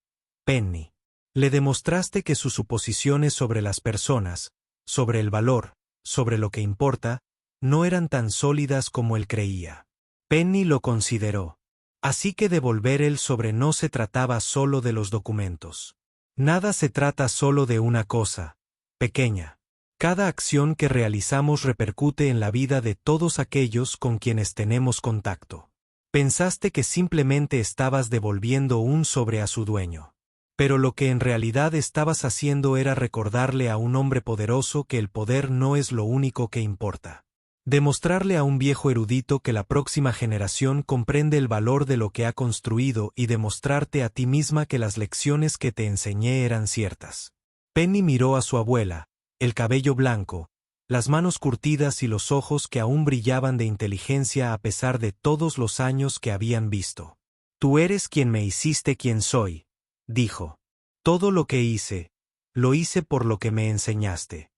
Penny. Le demostraste que sus suposiciones sobre las personas, sobre el valor, sobre lo que importa, no eran tan sólidas como él creía». Penny lo consideró. Así que devolver el sobre no se trataba solo de los documentos. Nada se trata solo de una cosa, pequeña. Cada acción que realizamos repercute en la vida de todos aquellos con quienes tenemos contacto. Pensaste que simplemente estabas devolviendo un sobre a su dueño. Pero lo que en realidad estabas haciendo era recordarle a un hombre poderoso que el poder no es lo único que importa. Demostrarle a un viejo erudito que la próxima generación comprende el valor de lo que ha construido y demostrarte a ti misma que las lecciones que te enseñé eran ciertas. Penny miró a su abuela, el cabello blanco, las manos curtidas y los ojos que aún brillaban de inteligencia a pesar de todos los años que habían visto. Tú eres quien me hiciste quien soy, dijo. Todo lo que hice, lo hice por lo que me enseñaste.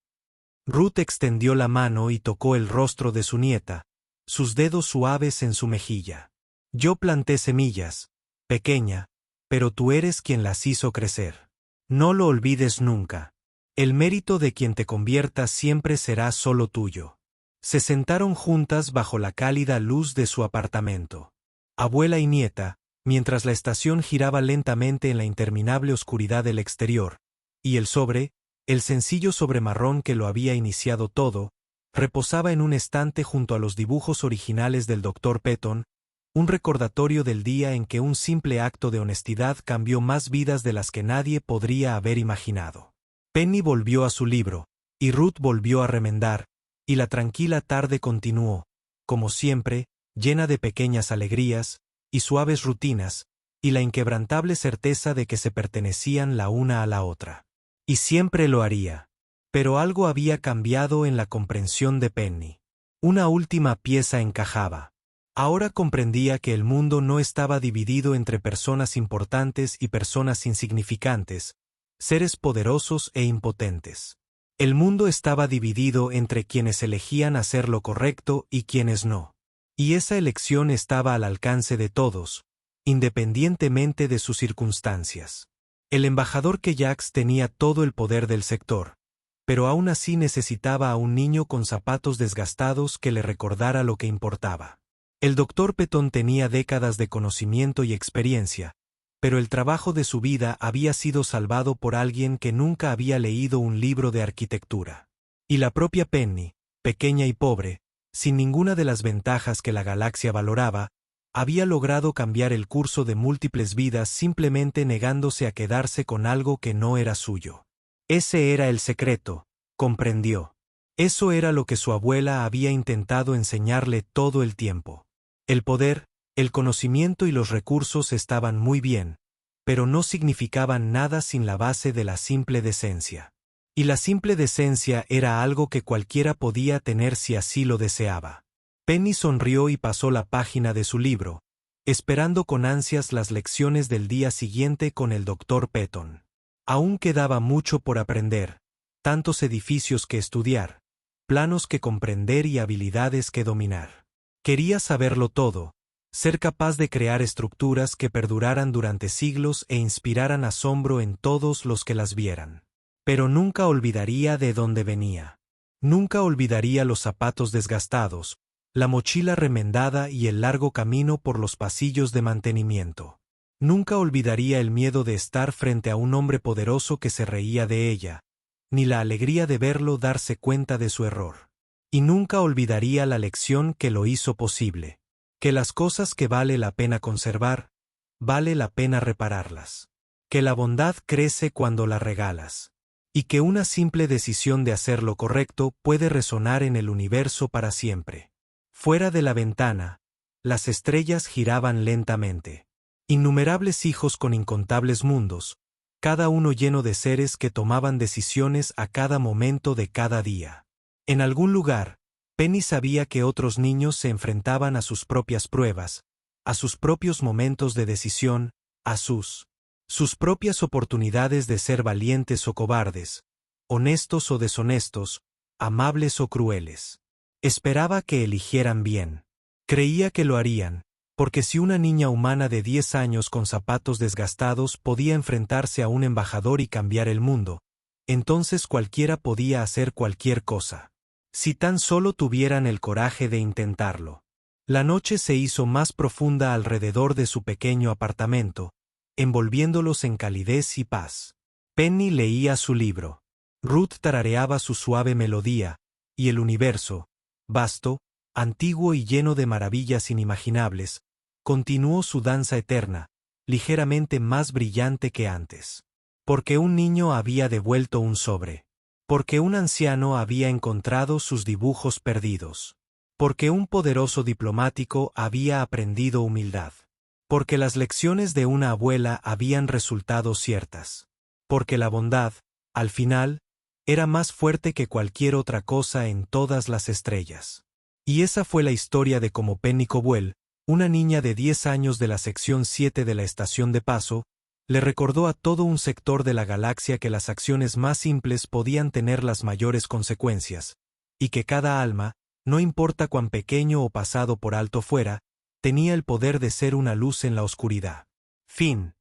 Ruth extendió la mano y tocó el rostro de su nieta, sus dedos suaves en su mejilla. Yo planté semillas, pequeña, pero tú eres quien las hizo crecer. No lo olvides nunca. El mérito de quien te convierta siempre será solo tuyo. Se sentaron juntas bajo la cálida luz de su apartamento. Abuela y nieta, mientras la estación giraba lentamente en la interminable oscuridad del exterior, y el sobre, el sencillo sobre marrón que lo había iniciado todo, reposaba en un estante junto a los dibujos originales del Dr. Petton, un recordatorio del día en que un simple acto de honestidad cambió más vidas de las que nadie podría haber imaginado. Penny volvió a su libro, y Ruth volvió a remendar, y la tranquila tarde continuó, como siempre, llena de pequeñas alegrías y suaves rutinas, y la inquebrantable certeza de que se pertenecían la una a la otra. Y siempre lo haría. Pero algo había cambiado en la comprensión de Penny. Una última pieza encajaba. Ahora comprendía que el mundo no estaba dividido entre personas importantes y personas insignificantes, seres poderosos e impotentes. El mundo estaba dividido entre quienes elegían hacer lo correcto y quienes no. Y esa elección estaba al alcance de todos, independientemente de sus circunstancias. El embajador Kejax tenía todo el poder del sector, pero aún así necesitaba a un niño con zapatos desgastados que le recordara lo que importaba. El Dr. Petton tenía décadas de conocimiento y experiencia, pero el trabajo de su vida había sido salvado por alguien que nunca había leído un libro de arquitectura. Y la propia Penny, pequeña y pobre, sin ninguna de las ventajas que la galaxia valoraba, había logrado cambiar el curso de múltiples vidas simplemente negándose a quedarse con algo que no era suyo. Ese era el secreto, comprendió. Eso era lo que su abuela había intentado enseñarle todo el tiempo. El poder, el conocimiento y los recursos estaban muy bien, pero no significaban nada sin la base de la simple decencia. Y la simple decencia era algo que cualquiera podía tener si así lo deseaba. Penny sonrió y pasó la página de su libro, esperando con ansias las lecciones del día siguiente con el Dr. Petton. Aún quedaba mucho por aprender, tantos edificios que estudiar, planos que comprender y habilidades que dominar. Quería saberlo todo, ser capaz de crear estructuras que perduraran durante siglos e inspiraran asombro en todos los que las vieran. Pero nunca olvidaría de dónde venía. Nunca olvidaría los zapatos desgastados, la mochila remendada y el largo camino por los pasillos de mantenimiento. Nunca olvidaría el miedo de estar frente a un hombre poderoso que se reía de ella, ni la alegría de verlo darse cuenta de su error. Y nunca olvidaría la lección que lo hizo posible, que las cosas que vale la pena conservar, vale la pena repararlas, que la bondad crece cuando la regalas, y que una simple decisión de hacer lo correcto puede resonar en el universo para siempre. Fuera de la ventana, las estrellas giraban lentamente. Innumerables hijos con incontables mundos, cada uno lleno de seres que tomaban decisiones a cada momento de cada día. En algún lugar, Penny sabía que otros niños se enfrentaban a sus propias pruebas, a sus propios momentos de decisión, a sus propias oportunidades de ser valientes o cobardes, honestos o deshonestos, amables o crueles. Esperaba que eligieran bien. Creía que lo harían, porque si una niña humana de 10 años con zapatos desgastados podía enfrentarse a un embajador y cambiar el mundo, entonces cualquiera podía hacer cualquier cosa. Si tan solo tuvieran el coraje de intentarlo. La noche se hizo más profunda alrededor de su pequeño apartamento, envolviéndolos en calidez y paz. Penny leía su libro. Ruth tarareaba su suave melodía, y el universo, vasto, antiguo y lleno de maravillas inimaginables, continuó su danza eterna, ligeramente más brillante que antes. Porque un niño había devuelto un sobre. Porque un anciano había encontrado sus dibujos perdidos. Porque un poderoso diplomático había aprendido humildad. Porque las lecciones de una abuela habían resultado ciertas. Porque la bondad, al final, era más fuerte que cualquier otra cosa en todas las estrellas. Y esa fue la historia de cómo Penny Cobwell, una niña de 10 años de la sección 7 de la estación de paso, le recordó a todo un sector de la galaxia que las acciones más simples podían tener las mayores consecuencias, y que cada alma, no importa cuán pequeño o pasado por alto fuera, tenía el poder de ser una luz en la oscuridad. Fin.